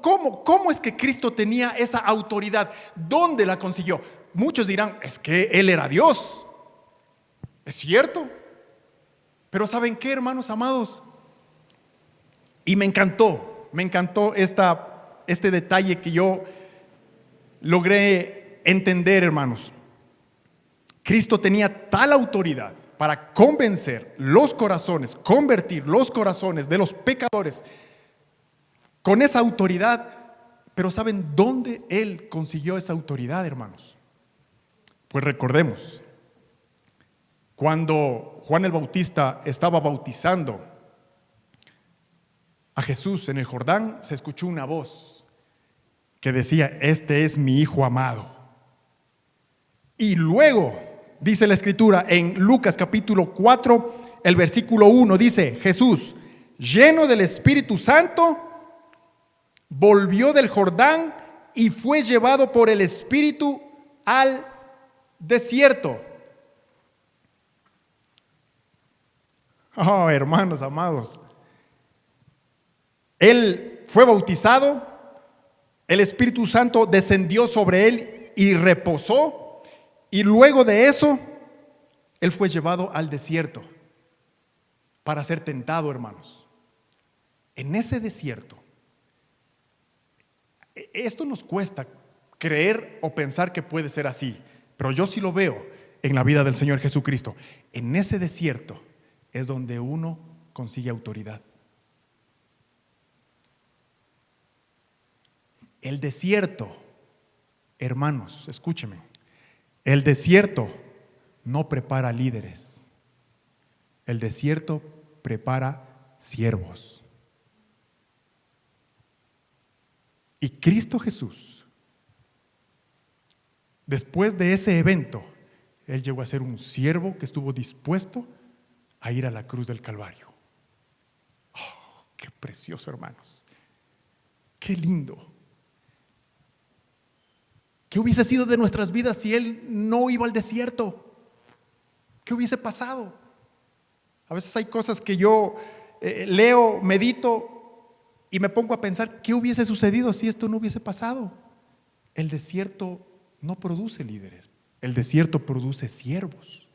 ¿Cómo es que Cristo tenía esa autoridad? ¿Dónde la consiguió? Muchos dirán, es que Él era Dios. Es cierto. Pero ¿saben qué, hermanos amados? Y me encantó este detalle que yo logré entender, hermanos. Cristo tenía tal autoridad para convencer los corazones, convertir los corazones de los pecadores con esa autoridad. Pero ¿saben dónde Él consiguió esa autoridad, hermanos? Pues recordemos, cuando Juan el Bautista estaba bautizando a Jesús en el Jordán, se escuchó una voz que decía: este es mi Hijo amado. Y luego dice la Escritura en Lucas capítulo 4, el versículo 1, dice: Jesús, lleno del Espíritu Santo, volvió del Jordán y fue llevado por el Espíritu al desierto. Oh, hermanos amados, Él fue bautizado, el Espíritu Santo descendió sobre Él y reposó, y luego de eso, Él fue llevado al desierto para ser tentado, hermanos. En ese desierto, esto nos cuesta creer o pensar que puede ser así, pero yo sí lo veo en la vida del Señor Jesucristo. En ese desierto es donde uno consigue autoridad. El desierto, hermanos, escúcheme, el desierto no prepara líderes, el desierto prepara siervos. Y Cristo Jesús, después de ese evento, Él llegó a ser un siervo que estuvo dispuesto a ir a la cruz del Calvario. Oh, qué precioso, hermanos. Qué lindo. ¿Qué hubiese sido de nuestras vidas si Él no iba al desierto? ¿Qué hubiese pasado? A veces hay cosas que yo leo, medito y me pongo a pensar, ¿qué hubiese sucedido si esto no hubiese pasado? El desierto no produce líderes, el desierto produce siervos.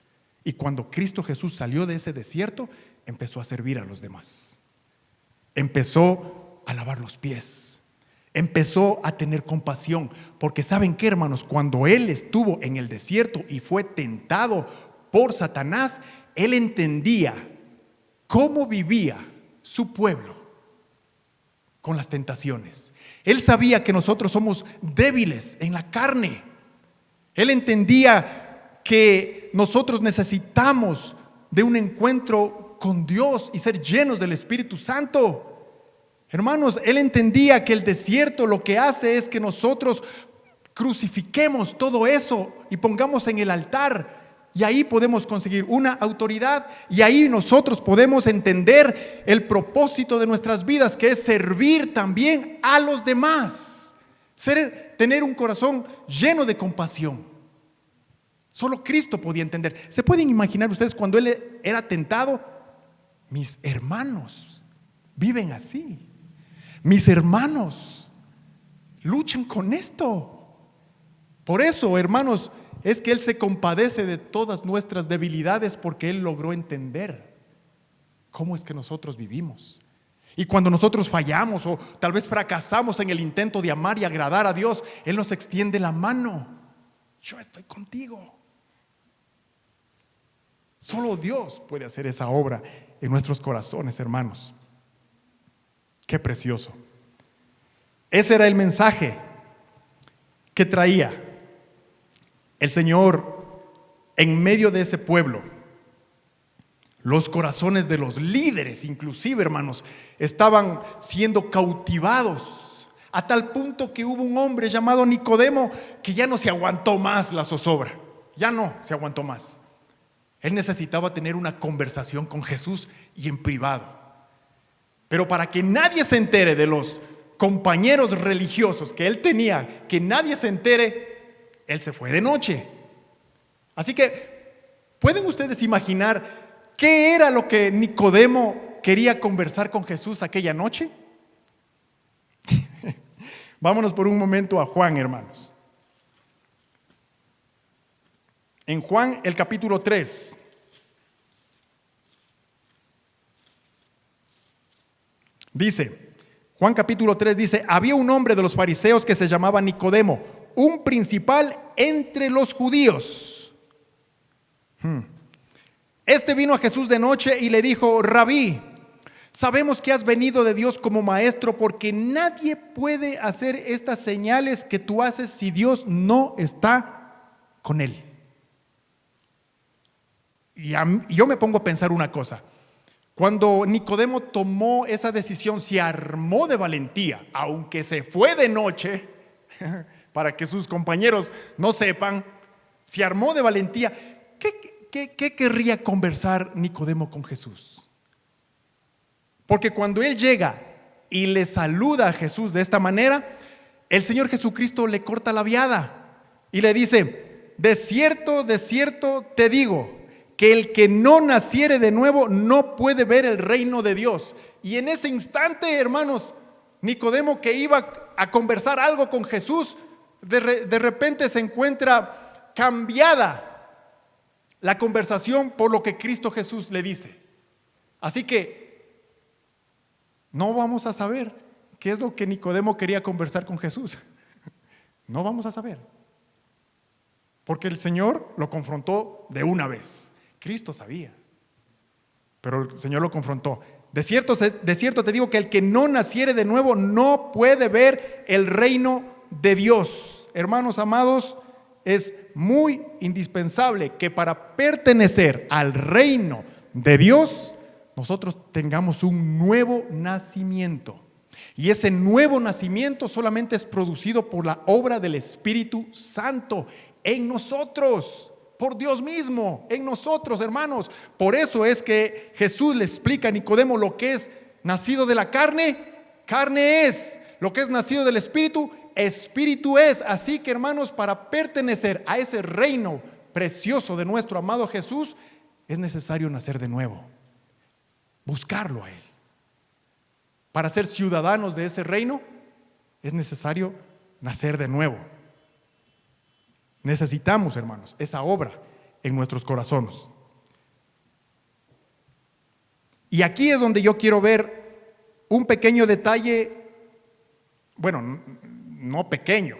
Y cuando Cristo Jesús salió de ese desierto, empezó a servir a los demás. Empezó a lavar los pies. Empezó a tener compasión. Porque ¿saben qué, hermanos? Cuando Él estuvo en el desierto y fue tentado por Satanás, Él entendía cómo vivía su pueblo con las tentaciones. Él sabía que nosotros somos débiles en la carne. Él entendía que nosotros necesitamos de un encuentro con Dios y ser llenos del Espíritu Santo. Hermanos, Él entendía que el desierto lo que hace es que nosotros crucifiquemos todo eso y pongamos en el altar. Y ahí podemos conseguir una autoridad y ahí nosotros podemos entender el propósito de nuestras vidas, que es servir también a los demás. Tener un corazón lleno de compasión. Solo Cristo podía entender. ¿Se pueden imaginar ustedes cuando Él era tentado? Mis hermanos viven así. Mis hermanos luchan con esto. Por eso, hermanos, es que Él se compadece de todas nuestras debilidades, porque Él logró entender cómo es que nosotros vivimos. Y cuando nosotros fallamos o tal vez fracasamos en el intento de amar y agradar a Dios, Él nos extiende la mano. Yo estoy contigo. Solo Dios puede hacer esa obra en nuestros corazones, hermanos. Qué precioso. Ese era el mensaje que traía el Señor en medio de ese pueblo. Los corazones de los líderes, inclusive, hermanos, estaban siendo cautivados a tal punto que hubo un hombre llamado Nicodemo que ya no se aguantó más la zozobra. Ya no se aguantó más. Él necesitaba tener una conversación con Jesús y en privado. Pero para que nadie se entere de los compañeros religiosos que él tenía, que nadie se entere, él se fue de noche. Así que, ¿pueden ustedes imaginar qué era lo que Nicodemo quería conversar con Jesús aquella noche? Vámonos por un momento a Juan, hermanos. En Juan, el capítulo 3. Dice, Juan capítulo 3 dice, había un hombre de los fariseos que se llamaba Nicodemo, un principal entre los judíos. Este vino a Jesús de noche y le dijo, Rabí, sabemos que has venido de Dios como maestro, porque nadie puede hacer estas señales que tú haces si Dios no está con él. Y yo me pongo a pensar una cosa. Cuando Nicodemo tomó esa decisión, se armó de valentía, aunque se fue de noche, para que sus compañeros no sepan, se armó de valentía. ¿Qué querría conversar Nicodemo con Jesús? Porque cuando él llega y le saluda a Jesús de esta manera, el Señor Jesucristo le corta la viada y le dice, de cierto te digo, que el que no naciere de nuevo no puede ver el reino de Dios. Y en ese instante, hermanos, Nicodemo, que iba a conversar algo con Jesús, de repente se encuentra cambiada la conversación por lo que Cristo Jesús le dice. Así que no vamos a saber qué es lo que Nicodemo quería conversar con Jesús. No vamos a saber, porque el Señor lo confrontó de una vez. Cristo sabía, pero el Señor lo confrontó. De cierto te digo que el que no naciere de nuevo no puede ver el reino de Dios. Hermanos amados, es muy indispensable que para pertenecer al reino de Dios, nosotros tengamos un nuevo nacimiento. Y ese nuevo nacimiento solamente es producido por la obra del Espíritu Santo en nosotros. Por Dios mismo, en nosotros, hermanos. Por eso es que Jesús le explica a Nicodemo lo que es nacido de la carne, carne es. Lo que es nacido del Espíritu, Espíritu es. Así que, hermanos, para pertenecer a ese reino precioso de nuestro amado Jesús, es necesario nacer de nuevo, buscarlo a Él. Para ser ciudadanos de ese reino, es necesario nacer de nuevo. Necesitamos, hermanos, esa obra en nuestros corazones. Y aquí es donde yo quiero ver un pequeño detalle, bueno, no pequeño,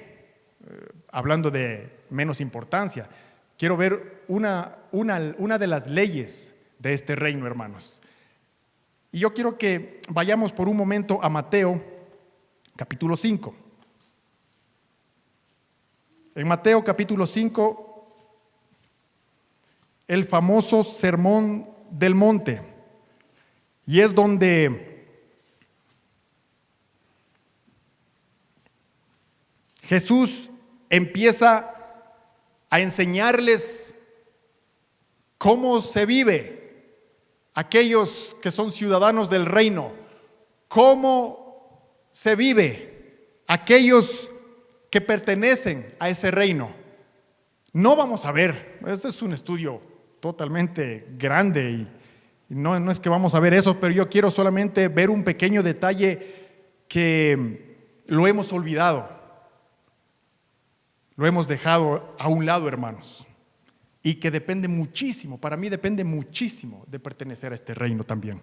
hablando de menos importancia. Quiero ver una de las leyes de este reino, hermanos. Y yo quiero que vayamos por un momento a Mateo, capítulo 5. En Mateo capítulo 5, el famoso Sermón del Monte, y es donde Jesús empieza a enseñarles cómo se vive aquellos que son ciudadanos del reino, cómo se vive aquellos que pertenecen a ese reino. No vamos a ver, este es un estudio totalmente grande y no es que vamos a ver eso, pero yo quiero solamente ver un pequeño detalle que lo hemos olvidado, lo hemos dejado a un lado, hermanos, y que depende muchísimo, para mí depende muchísimo de pertenecer a este reino también.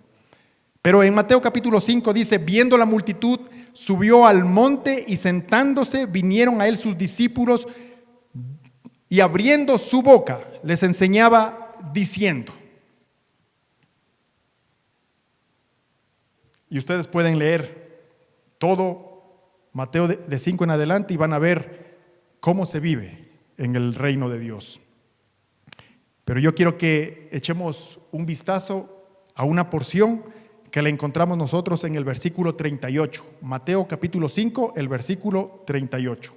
Pero en Mateo capítulo 5 dice: viendo la multitud, subió al monte y sentándose vinieron a él sus discípulos y abriendo su boca les enseñaba diciendo. Y ustedes pueden leer todo Mateo de 5 en adelante y van a ver cómo se vive en el reino de Dios. Pero yo quiero que echemos un vistazo a una porción que la encontramos nosotros en el versículo 38. Mateo capítulo 5, el versículo 38.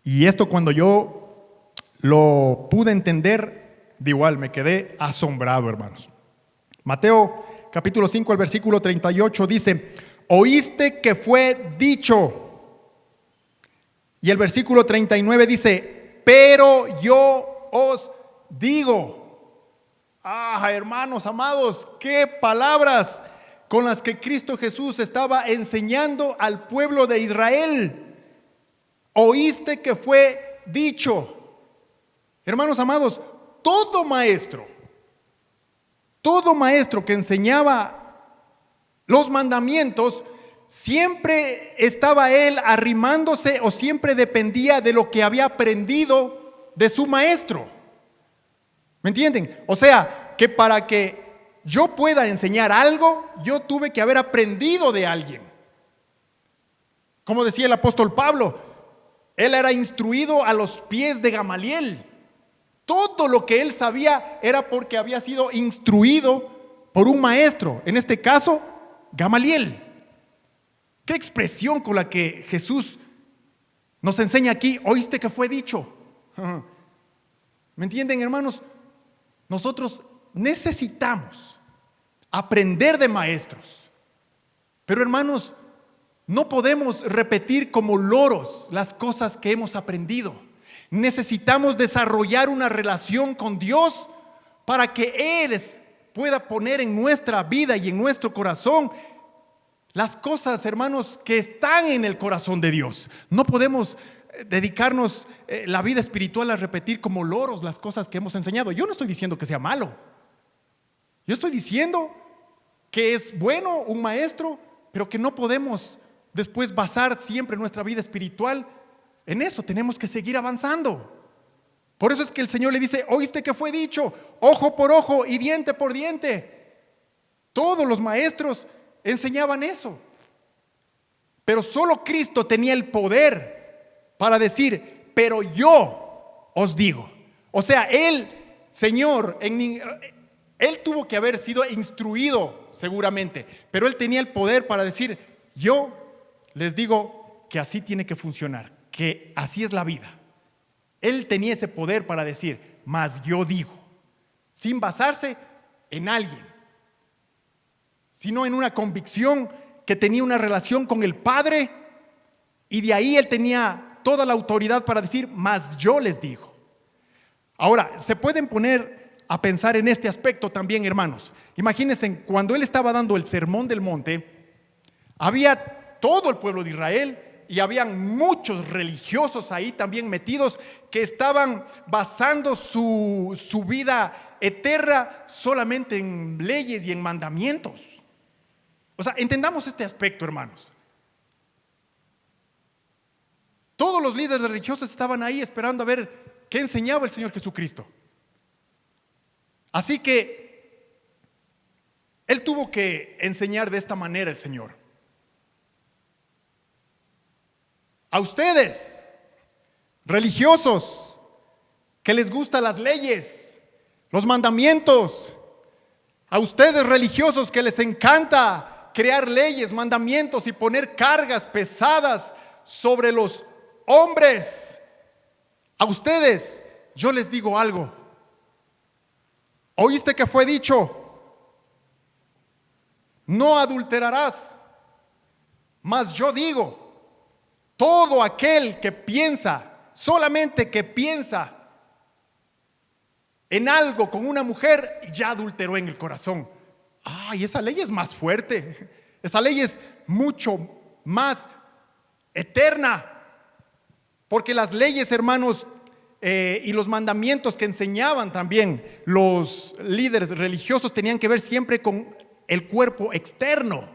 Y esto, cuando yo lo pude entender, de igual me quedé asombrado, hermanos. Mateo capítulo 5, el versículo 38 dice: oíste que fue dicho. Y el versículo 39 dice: pero yo os digo. Hermanos amados, qué palabras con las que Cristo Jesús estaba enseñando al pueblo de Israel. Oíste que fue dicho. Hermanos amados, todo maestro que enseñaba los mandamientos, siempre estaba él arrimándose o siempre dependía de lo que había aprendido de su maestro. ¿Me entienden? O sea, que para que yo pueda enseñar algo, yo tuve que haber aprendido de alguien. Como decía el apóstol Pablo, él era instruido a los pies de Gamaliel. Todo lo que él sabía era porque había sido instruido por un maestro, en este caso, Gamaliel. Qué expresión con la que Jesús nos enseña aquí: oíste que fue dicho. ¿Me entienden, hermanos? Nosotros necesitamos aprender de maestros, pero, hermanos, no podemos repetir como loros las cosas que hemos aprendido. Necesitamos desarrollar una relación con Dios para que Él pueda poner en nuestra vida y en nuestro corazón las cosas, hermanos, que están en el corazón de Dios. No podemos dedicarnos la vida espiritual a repetir como loros las cosas que hemos enseñado. Yo no estoy diciendo que sea malo. Yo estoy diciendo que es bueno un maestro, pero que no podemos después basar siempre nuestra vida espiritual en eso. Tenemos que seguir avanzando. Por eso es que el Señor le dice: oíste que fue dicho, ojo por ojo y diente por diente. Todos los maestros enseñaban eso, pero solo Cristo tenía el poder para decir: pero yo os digo. O sea, Él, Señor, Él tuvo que haber sido instruido seguramente, pero Él tenía el poder para decir: yo les digo que así tiene que funcionar, que así es la vida. Él tenía ese poder para decir: mas yo digo, sin basarse en alguien, sino en una convicción que tenía una relación con el Padre, y de ahí Él tenía toda la autoridad para decir: mas yo les digo. Ahora, se pueden poner a pensar en este aspecto también, hermanos. Imagínense, cuando Él estaba dando el sermón del monte, había todo el pueblo de Israel y habían muchos religiosos ahí también metidos, que estaban basando su vida eterna solamente en leyes y en mandamientos. O sea, entendamos este aspecto, hermanos. Todos los líderes religiosos estaban ahí esperando a ver qué enseñaba el Señor Jesucristo. Así que Él tuvo que enseñar de esta manera, el Señor. A ustedes, religiosos, que les gustan las leyes, los mandamientos, a ustedes religiosos que les encanta crear leyes, mandamientos y poner cargas pesadas sobre los hombres, a ustedes yo les digo algo. ¿Oíste que fue dicho? No adulterarás. Mas yo digo, todo aquel que piensa, solamente que piensa en algo con una mujer, ya adulteró en el corazón. Y esa ley es más fuerte. Esa ley es mucho más eterna. Porque las leyes, hermanos, y los mandamientos que enseñaban también los líderes religiosos tenían que ver siempre con el cuerpo externo.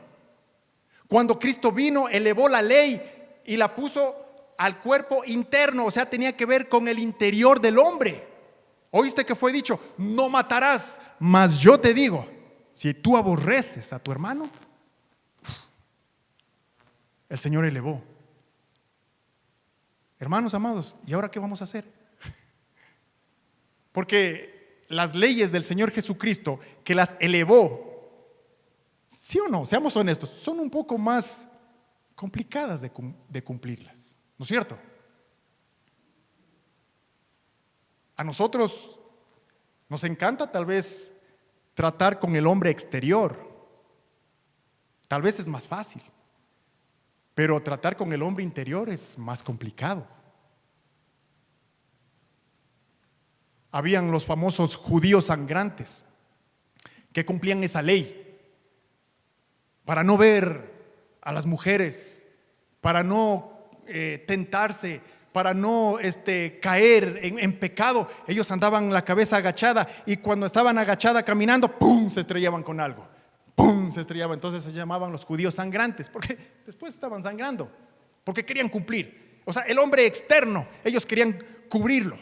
Cuando Cristo vino, elevó la ley y la puso al cuerpo interno, o sea, tenía que ver con el interior del hombre. ¿Oíste que fue dicho? No matarás, mas yo te digo, si tú aborreces a tu hermano, el Señor elevó. Hermanos amados, ¿y ahora qué vamos a hacer? Porque las leyes del Señor Jesucristo, que las elevó, ¿sí o no? Seamos honestos, son un poco más complicadas de cumplirlas, ¿no es cierto? A nosotros nos encanta tal vez tratar con el hombre exterior, tal vez es más fácil, pero tratar con el hombre interior es más complicado. Habían los famosos judíos sangrantes que cumplían esa ley para no ver a las mujeres, para no tentarse, para no caer en pecado. Ellos andaban la cabeza agachada y cuando estaban agachada caminando, ¡pum!, se estrellaban con algo. ¡Pum!, se estrellaban. Entonces se llamaban los judíos sangrantes, porque después estaban sangrando, porque querían cumplir. O sea, el hombre externo, ellos querían cubrirlo.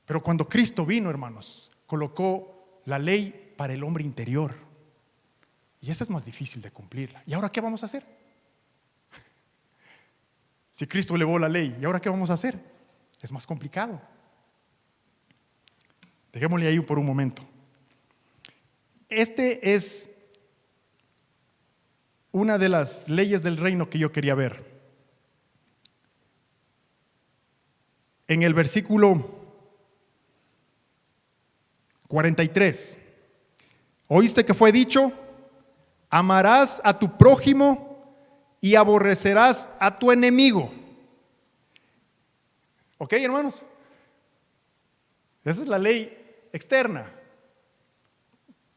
Pero cuando Cristo vino, hermanos, colocó la ley para el hombre interior. Y esa es más difícil de cumplirla. ¿Y ahora qué vamos a hacer? Si Cristo elevó la ley, ¿y ahora qué vamos a hacer? Es más complicado. Dejémosle ahí por un momento. Este es una de las leyes del reino que yo quería ver. En el versículo 43, ¿oíste que fue dicho? Amarás a tu prójimo y aborrecerás a tu enemigo. ¿Ok, hermanos? Esa es la ley externa,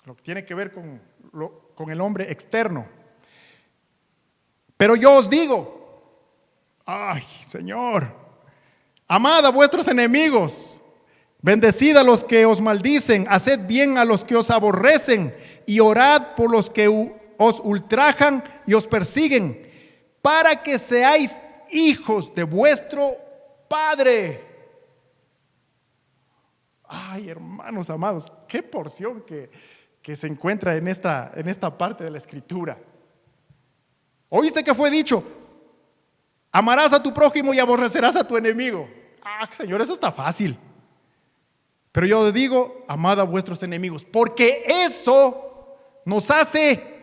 lo que tiene que ver con el hombre externo. Pero yo os digo, ay, Señor, amad a vuestros enemigos, bendecid a los que os maldicen, haced bien a los que os aborrecen y orad por los que os ultrajan y os persiguen, para que seáis hijos de vuestro Padre. Ay, hermanos amados, qué porción que se encuentra en esta parte de la Escritura. ¿Oíste que fue dicho? Amarás a tu prójimo y aborrecerás a tu enemigo. Ah, Señor, eso está fácil. Pero yo digo, amad a vuestros enemigos, porque eso nos hace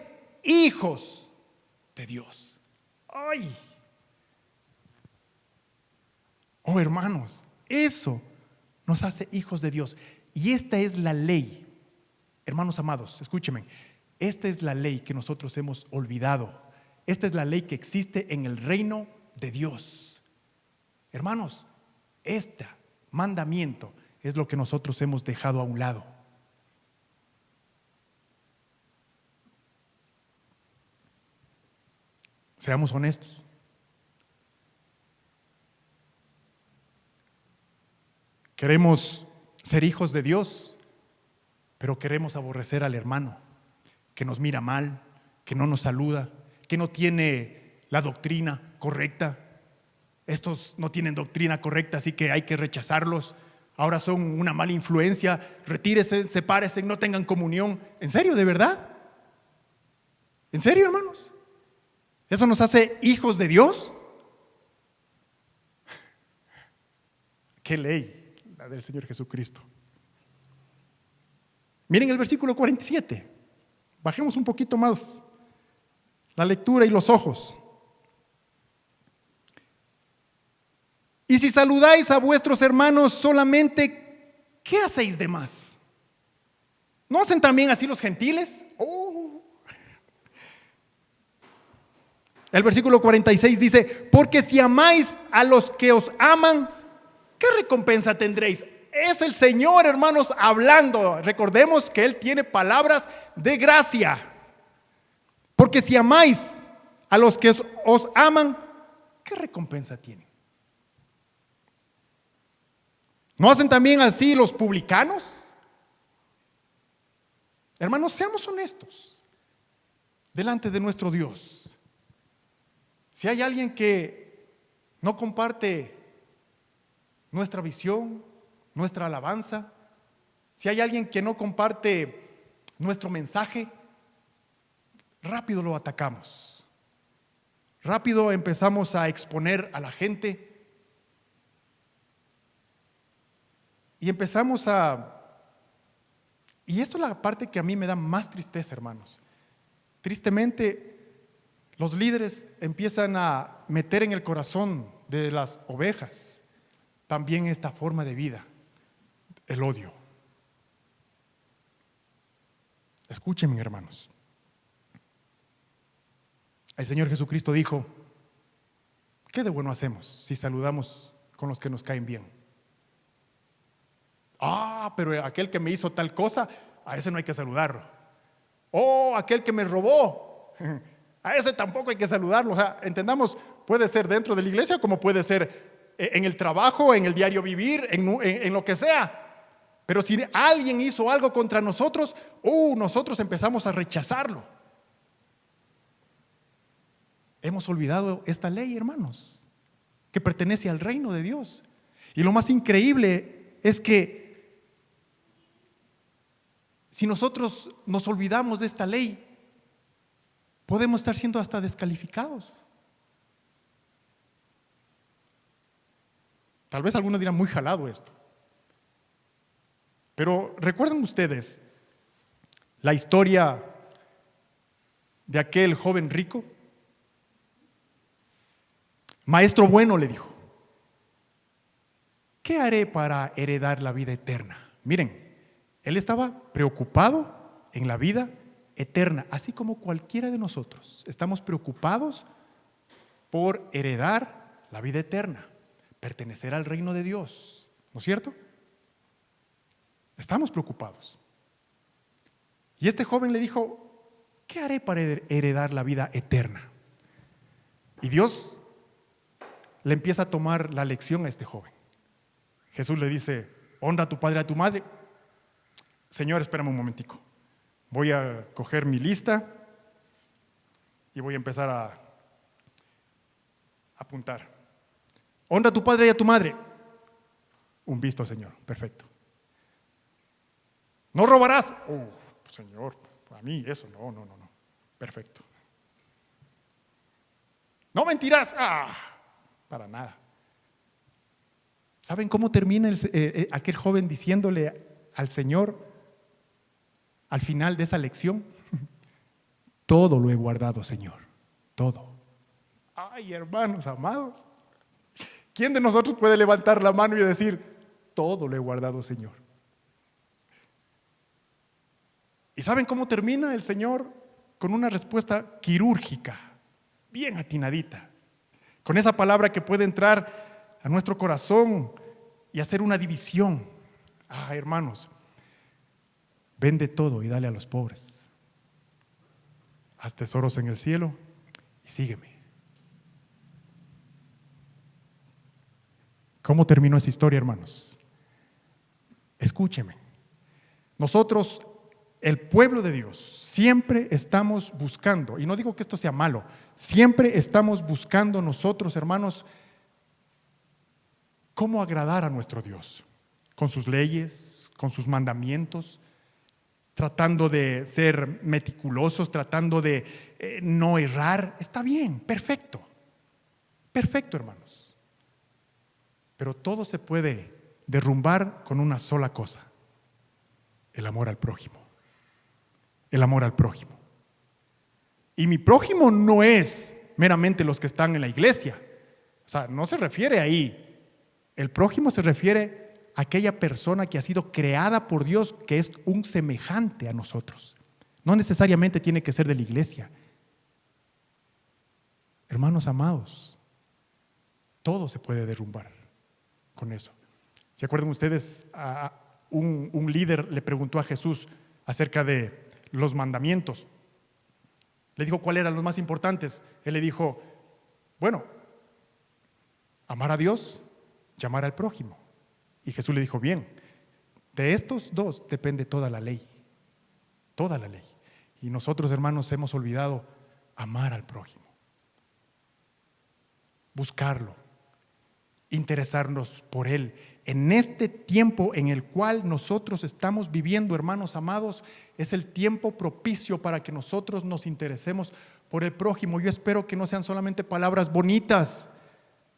hijos de Dios. Ay. Oh, hermanos, eso nos hace hijos de Dios. Y esta es la ley. Hermanos amados, escúchenme. Esta es la ley que nosotros hemos olvidado. Esta es la ley que existe en el reino de Dios. Hermanos, este mandamiento es lo que nosotros hemos dejado a un lado. Seamos honestos. Queremos ser hijos de Dios, pero queremos aborrecer al hermano que nos mira mal, que no nos saluda, que no tiene la doctrina correcta. Estos no tienen doctrina correcta, así que hay que rechazarlos. Ahora son una mala influencia. Retírese, sepárese, no tengan comunión. ¿En serio, de verdad? ¿En serio, hermanos? ¿Eso nos hace hijos de Dios? ¡Qué ley la del Señor Jesucristo! Miren el versículo 47. Bajemos un poquito más la lectura y los ojos. Y si saludáis a vuestros hermanos solamente, ¿qué hacéis de más? ¿No hacen también así los gentiles? El versículo 46 dice, porque si amáis a los que os aman, ¿qué recompensa tendréis? Es el Señor, hermanos, hablando. Recordemos que Él tiene palabras de gracia. Porque si amáis a los que os aman, ¿qué recompensa tienen? ¿No hacen también así los publicanos? Hermanos, seamos honestos delante de nuestro Dios. Si hay alguien que no comparte nuestra visión, nuestra alabanza, si hay alguien que no comparte nuestro mensaje, rápido lo atacamos. Rápido empezamos a exponer a la gente y empezamos y esto es la parte que a mí me da más tristeza, hermanos. Tristemente, los líderes empiezan a meter en el corazón de las ovejas también esta forma de vida, el odio. Escúchenme, hermanos. El Señor Jesucristo dijo: ¿qué de bueno hacemos si saludamos con los que nos caen bien? Pero aquel que me hizo tal cosa, a ese no hay que saludarlo. Aquel que me robó, a ese tampoco hay que saludarlo. O sea, entendamos, puede ser dentro de la iglesia como puede ser en el trabajo, en el diario vivir, en lo que sea. Pero si alguien hizo algo contra nosotros, nosotros empezamos a rechazarlo. Hemos olvidado esta ley, hermanos, que pertenece al reino de Dios. Y lo más increíble es que si nosotros nos olvidamos de esta ley, podemos estar siendo hasta descalificados. Tal vez algunos dirán: muy jalado esto. Pero recuerden ustedes la historia de aquel joven rico. Maestro bueno, le dijo: ¿qué haré para heredar la vida eterna? Miren, él estaba preocupado en la vida eterna, así como cualquiera de nosotros. Estamos preocupados por heredar la vida eterna, pertenecer al reino de Dios, ¿no es cierto? Estamos preocupados. Y este joven le dijo: ¿qué haré para heredar la vida eterna? Y Dios le empieza a tomar la lección a este joven. Jesús le dice: honra a tu padre y a tu madre. Señor, espérame un momentico. Voy a coger mi lista y voy a empezar a apuntar. Honra a tu padre y a tu madre. Un visto, Señor. Perfecto. No robarás. Señor, a mí eso no. Perfecto. No mentirás. Para nada. ¿Saben cómo termina aquel joven diciéndole al Señor al final de esa lección? Todo lo he guardado, Señor. Todo. Ay, hermanos amados, ¿quién de nosotros puede levantar la mano y decir: todo lo he guardado, Señor? ¿Y saben cómo termina el Señor? Con una respuesta quirúrgica, bien atinadita, con esa palabra que puede entrar a nuestro corazón y hacer una división. Hermanos, vende todo y dale a los pobres, haz tesoros en el cielo y sígueme. ¿Cómo terminó esa historia, hermanos? Escúcheme. Nosotros, el pueblo de Dios, siempre estamos buscando, y no digo que esto sea malo, siempre estamos buscando nosotros, hermanos, cómo agradar a nuestro Dios, con sus leyes, con sus mandamientos, tratando de ser meticulosos, tratando de no errar. Está bien, perfecto, hermanos. Pero todo se puede derrumbar con una sola cosa: el amor al prójimo. El amor al prójimo. Y mi prójimo no es meramente los que están en la iglesia. O sea, no se refiere ahí. El prójimo se refiere a aquella persona que ha sido creada por Dios, que es un semejante a nosotros. No necesariamente tiene que ser de la iglesia. Hermanos amados, todo se puede derrumbar con eso. ¿Se acuerdan ustedes? Un líder le preguntó a Jesús acerca de los mandamientos. Le dijo cuáles eran los más importantes. Él le dijo: bueno, amar a Dios y amar al prójimo. Y Jesús le dijo, bien, de estos dos depende toda la ley. Toda la ley. Y nosotros, hermanos, hemos olvidado amar al prójimo, buscarlo, interesarnos por él. En este tiempo en el cual nosotros estamos viviendo, hermanos amados, es el tiempo propicio para que nosotros nos interesemos por el prójimo. Yo espero que no sean solamente palabras bonitas,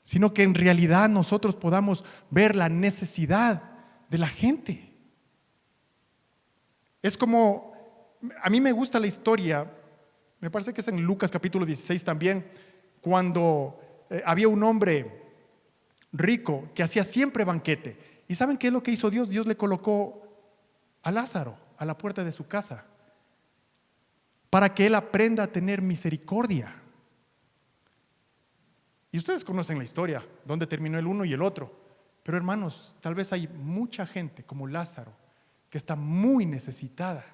sino que en realidad nosotros podamos ver la necesidad de la gente. Es como, a mí me gusta la historia, me parece que es en Lucas capítulo 16 también, cuando había un hombre rico que hacía siempre banquete. ¿Y saben qué es lo que hizo Dios? Dios le colocó a Lázaro a la puerta de su casa para que él aprenda a tener misericordia. Y ustedes conocen la historia, dónde terminó el uno y el otro. Pero hermanos, tal vez hay mucha gente como Lázaro que está muy necesitada.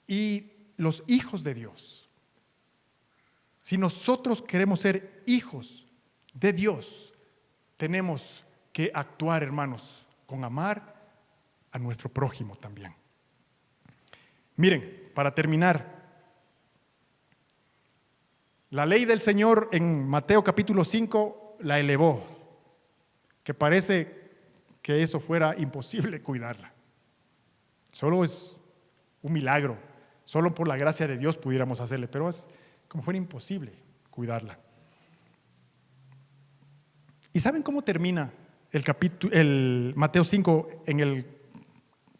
Y los hijos de Dios, si nosotros queremos ser hijos de Dios, tenemos que actuar, hermanos, con amar a nuestro prójimo también. Miren, para terminar, la ley del Señor en Mateo capítulo 5 la elevó, que parece que eso fuera imposible cuidarla. Solo es un milagro, solo por la gracia de Dios pudiéramos hacerle, pero es como fuera imposible cuidarla. ¿Y saben cómo termina el Mateo 5 en el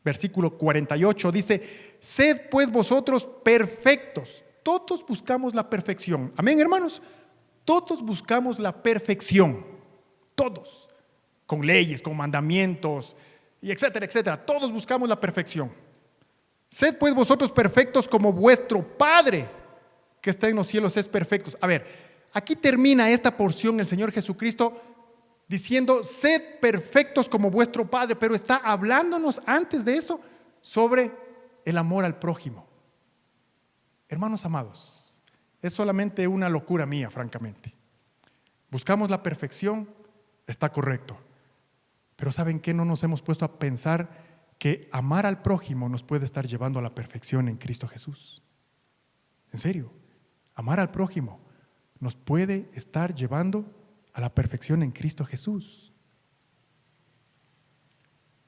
versículo 48? Dice, sed pues vosotros perfectos. Todos buscamos la perfección. Amén, hermanos. Todos buscamos la perfección. Todos. Con leyes, con mandamientos, y etcétera, etcétera. Todos buscamos la perfección. Sed pues vosotros perfectos como vuestro Padre que está en los cielos es perfecto. A ver, aquí termina esta porción el Señor Jesucristo diciendo, sed perfectos como vuestro Padre, pero está hablándonos antes de eso sobre el amor al prójimo. Hermanos amados, es solamente una locura mía, francamente. Buscamos la perfección, está correcto, pero ¿saben qué? No nos hemos puesto a pensar que amar al prójimo nos puede estar llevando a la perfección en Cristo Jesús. En serio, amar al prójimo nos puede estar llevando a la perfección en Cristo Jesús.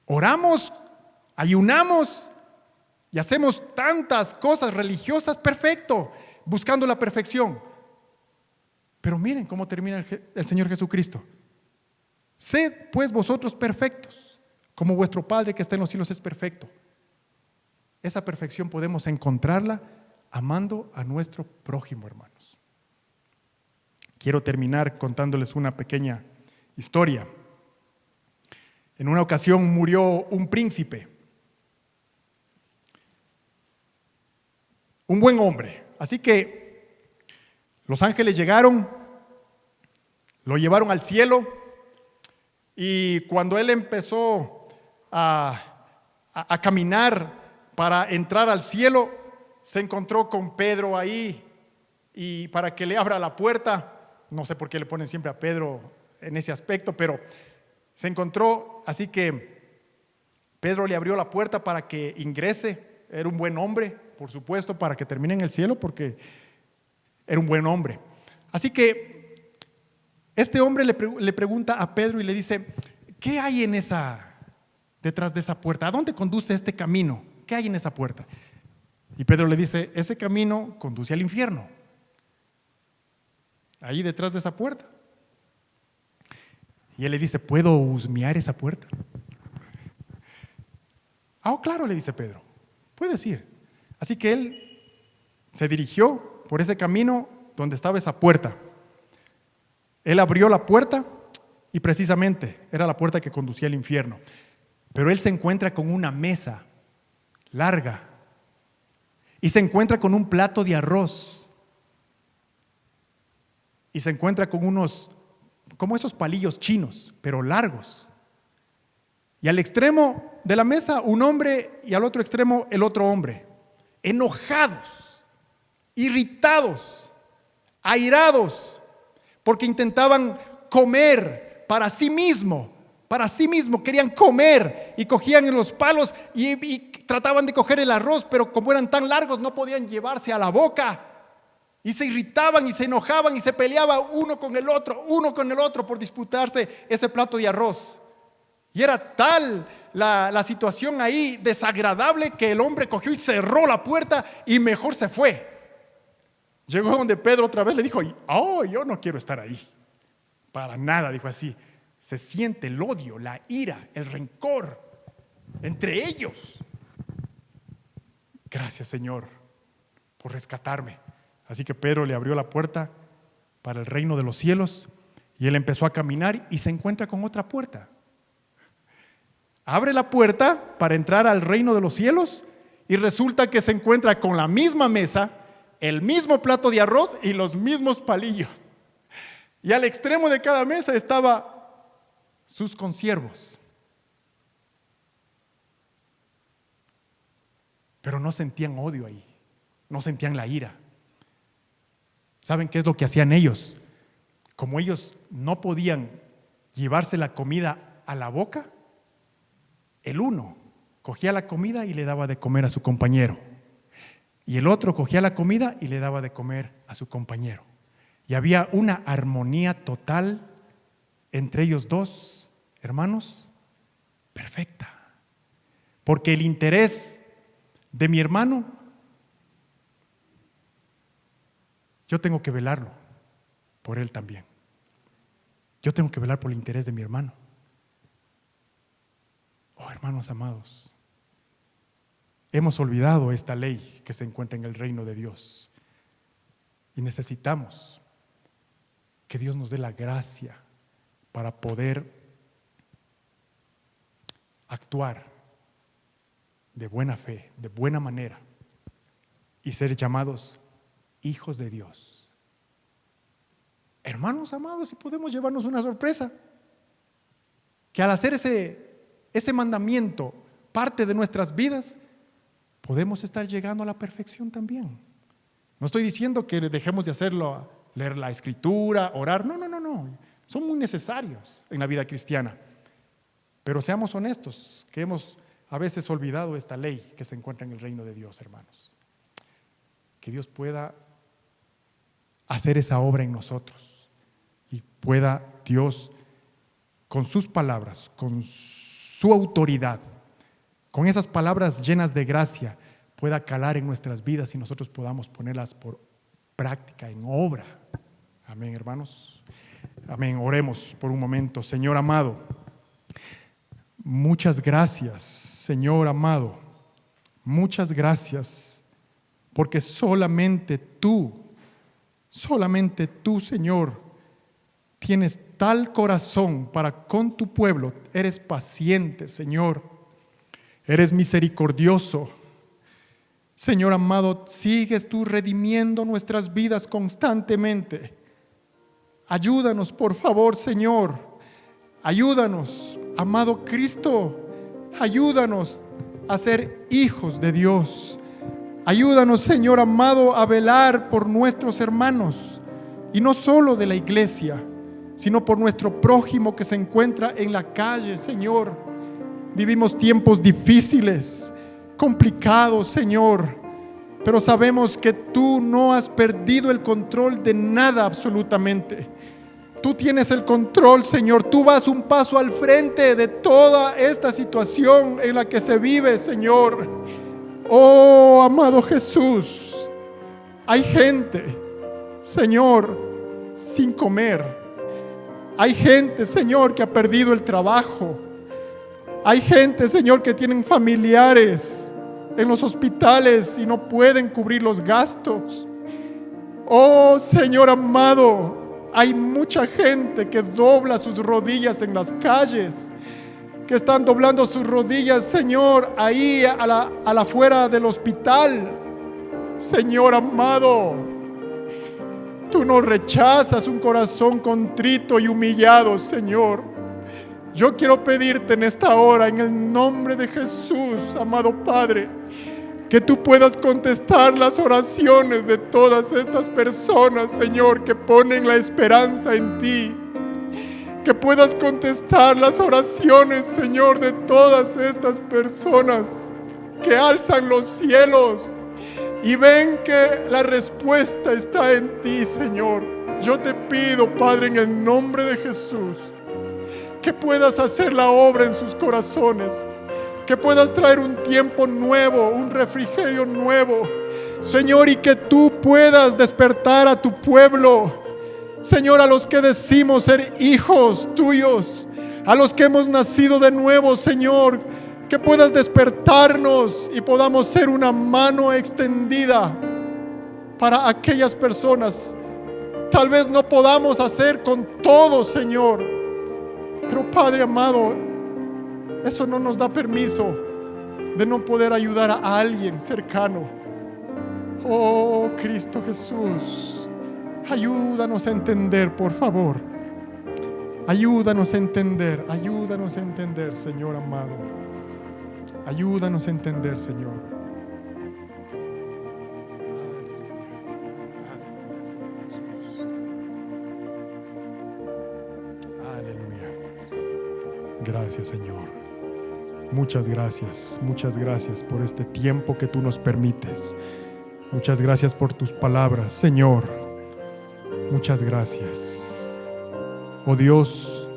Oramos, ayunamos y hacemos tantas cosas religiosas, perfecto, buscando la perfección. Pero miren cómo termina el Señor Jesucristo. Sed pues vosotros perfectos, como vuestro Padre que está en los cielos es perfecto. Esa perfección podemos encontrarla amando a nuestro prójimo, hermanos. Quiero terminar contándoles una pequeña historia. En una ocasión murió un príncipe, un buen hombre. Así que los ángeles llegaron, lo llevaron al cielo, y cuando él empezó a caminar para entrar al cielo, se encontró con Pedro ahí, y para que le abra la puerta, no sé por qué le ponen siempre a Pedro en ese aspecto, pero se encontró, así que Pedro le abrió la puerta para que ingrese. Era un buen hombre, por supuesto, para que termine en el cielo, porque era un buen hombre. Así que este hombre le pregunta a Pedro y le dice, ¿qué hay detrás de esa puerta? ¿A dónde conduce este camino? ¿Qué hay en esa puerta? Y Pedro le dice, ese camino conduce al infierno. Ahí detrás de esa puerta. Y él le dice, ¿puedo husmear esa puerta? Ah, claro, le dice Pedro, puedes ir. Así que él se dirigió por ese camino donde estaba esa puerta. Él abrió la puerta y precisamente era la puerta que conducía al infierno. Pero él se encuentra con una mesa larga y se encuentra con un plato de arroz y se encuentra con unos, como esos palillos chinos, pero largos. Y al extremo de la mesa un hombre y al otro extremo el otro hombre, enojados, irritados, airados, porque intentaban comer para sí mismo, querían comer y cogían en los palos y trataban de coger el arroz, pero como eran tan largos no podían llevarse a la boca y se irritaban y se enojaban y se peleaban uno con el otro por disputarse ese plato de arroz. Y era tal la situación ahí desagradable que el hombre cogió y cerró la puerta y mejor se fue. Llegó donde Pedro otra vez, le dijo: yo no quiero estar ahí, para nada, dijo así. Se siente el odio, la ira, el rencor entre ellos. Gracias, Señor, por rescatarme. Así que Pedro le abrió la puerta para el reino de los cielos y él empezó a caminar y se encuentra con otra puerta. Abre la puerta para entrar al reino de los cielos y resulta que se encuentra con la misma mesa, el mismo plato de arroz y los mismos palillos. Y al extremo de cada mesa estaban sus consiervos. Pero no sentían odio ahí, no sentían la ira. ¿Saben qué es lo que hacían ellos? Como ellos no podían llevarse la comida a la boca, el uno cogía la comida y le daba de comer a su compañero. Y el otro cogía la comida y le daba de comer a su compañero. Y había una armonía total entre ellos dos, hermanos, perfecta. Porque el interés de mi hermano, yo tengo que velarlo por él también. Yo tengo que velar por el interés de mi hermano. Oh, hermanos amados, hemos olvidado esta ley que se encuentra en el reino de Dios y necesitamos que Dios nos dé la gracia para poder actuar de buena fe, de buena manera y ser llamados hijos de Dios. Hermanos amados, si podemos llevarnos una sorpresa, que al hacer ese mandamiento parte de nuestras vidas, podemos estar llegando a la perfección también. No estoy diciendo que dejemos de hacerlo, leer la escritura, orar, no. Son muy necesarios en la vida cristiana. Pero seamos honestos, que hemos a veces olvidado esta ley que se encuentra en el reino de Dios, hermanos. Que Dios pueda hacer esa obra en nosotros y pueda Dios, con sus palabras, con su autoridad, con esas palabras llenas de gracia, pueda calar en nuestras vidas y nosotros podamos ponerlas por práctica, en obra. Amén, hermanos. Amén. Oremos por un momento. Señor amado, muchas gracias, Señor amado. Muchas gracias, porque solamente tú, Señor, tienes tal corazón para con tu pueblo. Eres paciente, Señor. Eres misericordioso. Señor amado, sigues tú redimiendo nuestras vidas constantemente. Ayúdanos, por favor, Señor. Ayúdanos, amado Cristo. Ayúdanos a ser hijos de Dios. Ayúdanos, Señor amado, a velar por nuestros hermanos. Y no solo de la iglesia, sino por nuestro prójimo que se encuentra en la calle, Señor. Vivimos tiempos difíciles, complicados, Señor, pero sabemos que tú no has perdido el control de nada absolutamente. Tú tienes el control, Señor. Tú vas un paso al frente de toda esta situación en la que se vive, Señor. Oh, amado Jesús, hay gente, Señor, sin comer. Hay gente, Señor, que ha perdido el trabajo. Hay gente, Señor, que tienen familiares en los hospitales y no pueden cubrir los gastos. Oh, Señor amado, hay mucha gente que dobla sus rodillas en las calles, que están doblando sus rodillas, Señor, ahí a la afuera del hospital. Señor amado, tú no rechazas un corazón contrito y humillado, Señor. Yo quiero pedirte en esta hora, en el nombre de Jesús, amado Padre, que tú puedas contestar las oraciones de todas estas personas, Señor, que ponen la esperanza en ti. que puedas contestar las oraciones, Señor, de todas estas personas que alzan los cielos y ven que la respuesta está en ti, Señor. Yo te pido, Padre, en el nombre de Jesús, que puedas hacer la obra en sus corazones, que puedas traer un tiempo nuevo, un refrigerio nuevo, Señor, y que tú puedas despertar a tu pueblo, Señor, a los que decimos ser hijos tuyos, a los que hemos nacido de nuevo, Señor, que puedas despertarnos y podamos ser una mano extendida para aquellas personas. Tal vez no podamos hacer con todo, Señor, pero Padre amado, eso no nos da permiso de no poder ayudar a alguien cercano. Oh Cristo Jesús, ayúdanos a entender, por favor. Ayúdanos a entender, Señor amado. Ayúdanos a entender, Señor. Aleluya. Gracias, Señor. Muchas gracias por este tiempo que tú nos permites. Muchas gracias por tus palabras, Señor. Muchas gracias. Oh Dios,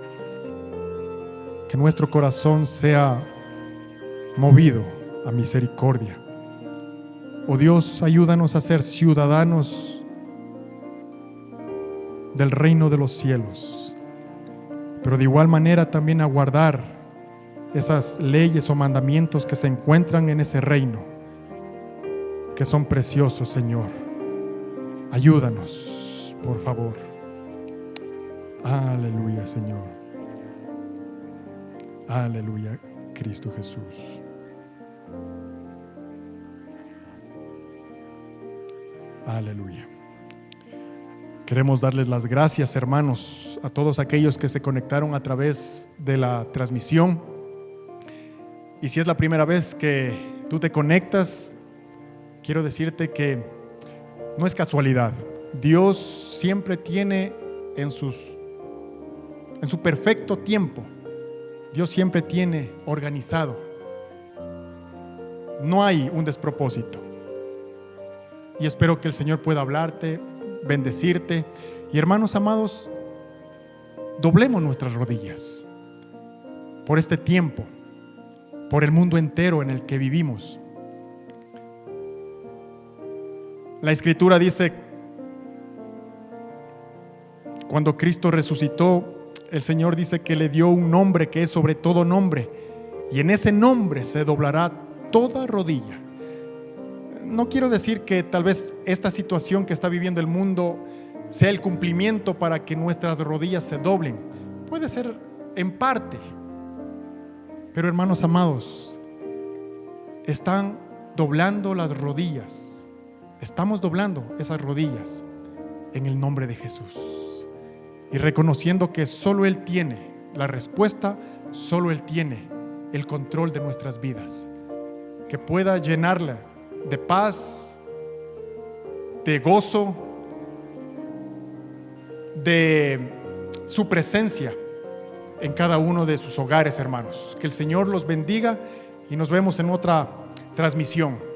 que nuestro corazón sea movido a misericordia. Oh Dios, ayúdanos a ser ciudadanos del reino de los cielos, pero de igual manera también a guardar esas leyes o mandamientos que se encuentran en ese reino, que son preciosos, Señor. Ayúdanos, por favor. Aleluya, Señor. Aleluya, Cristo Jesús. Aleluya. Queremos darles las gracias, hermanos, a todos aquellos que se conectaron a través de la transmisión. Y si es la primera vez que tú te conectas, quiero decirte que no es casualidad. Dios siempre tiene en su perfecto tiempo, Dios siempre tiene organizado. No hay un despropósito. Y espero que el Señor pueda hablarte, bendecirte. Y hermanos amados, doblemos nuestras rodillas por este tiempo, por el mundo entero en el que vivimos. La Escritura dice, cuando Cristo resucitó, el Señor dice que le dio un nombre que es sobre todo nombre, y en ese nombre se doblará toda rodilla. No quiero decir que tal vez esta situación que está viviendo el mundo sea el cumplimiento para que nuestras rodillas se doblen. Puede ser en parte, pero hermanos amados, están doblando las rodillas. Estamos doblando esas rodillas en el nombre de Jesús y reconociendo que solo Él tiene la respuesta, solo Él tiene el control de nuestras vidas, que pueda llenarla de paz, de gozo, de su presencia en cada uno de sus hogares, hermanos. Que el Señor los bendiga y nos vemos en otra transmisión.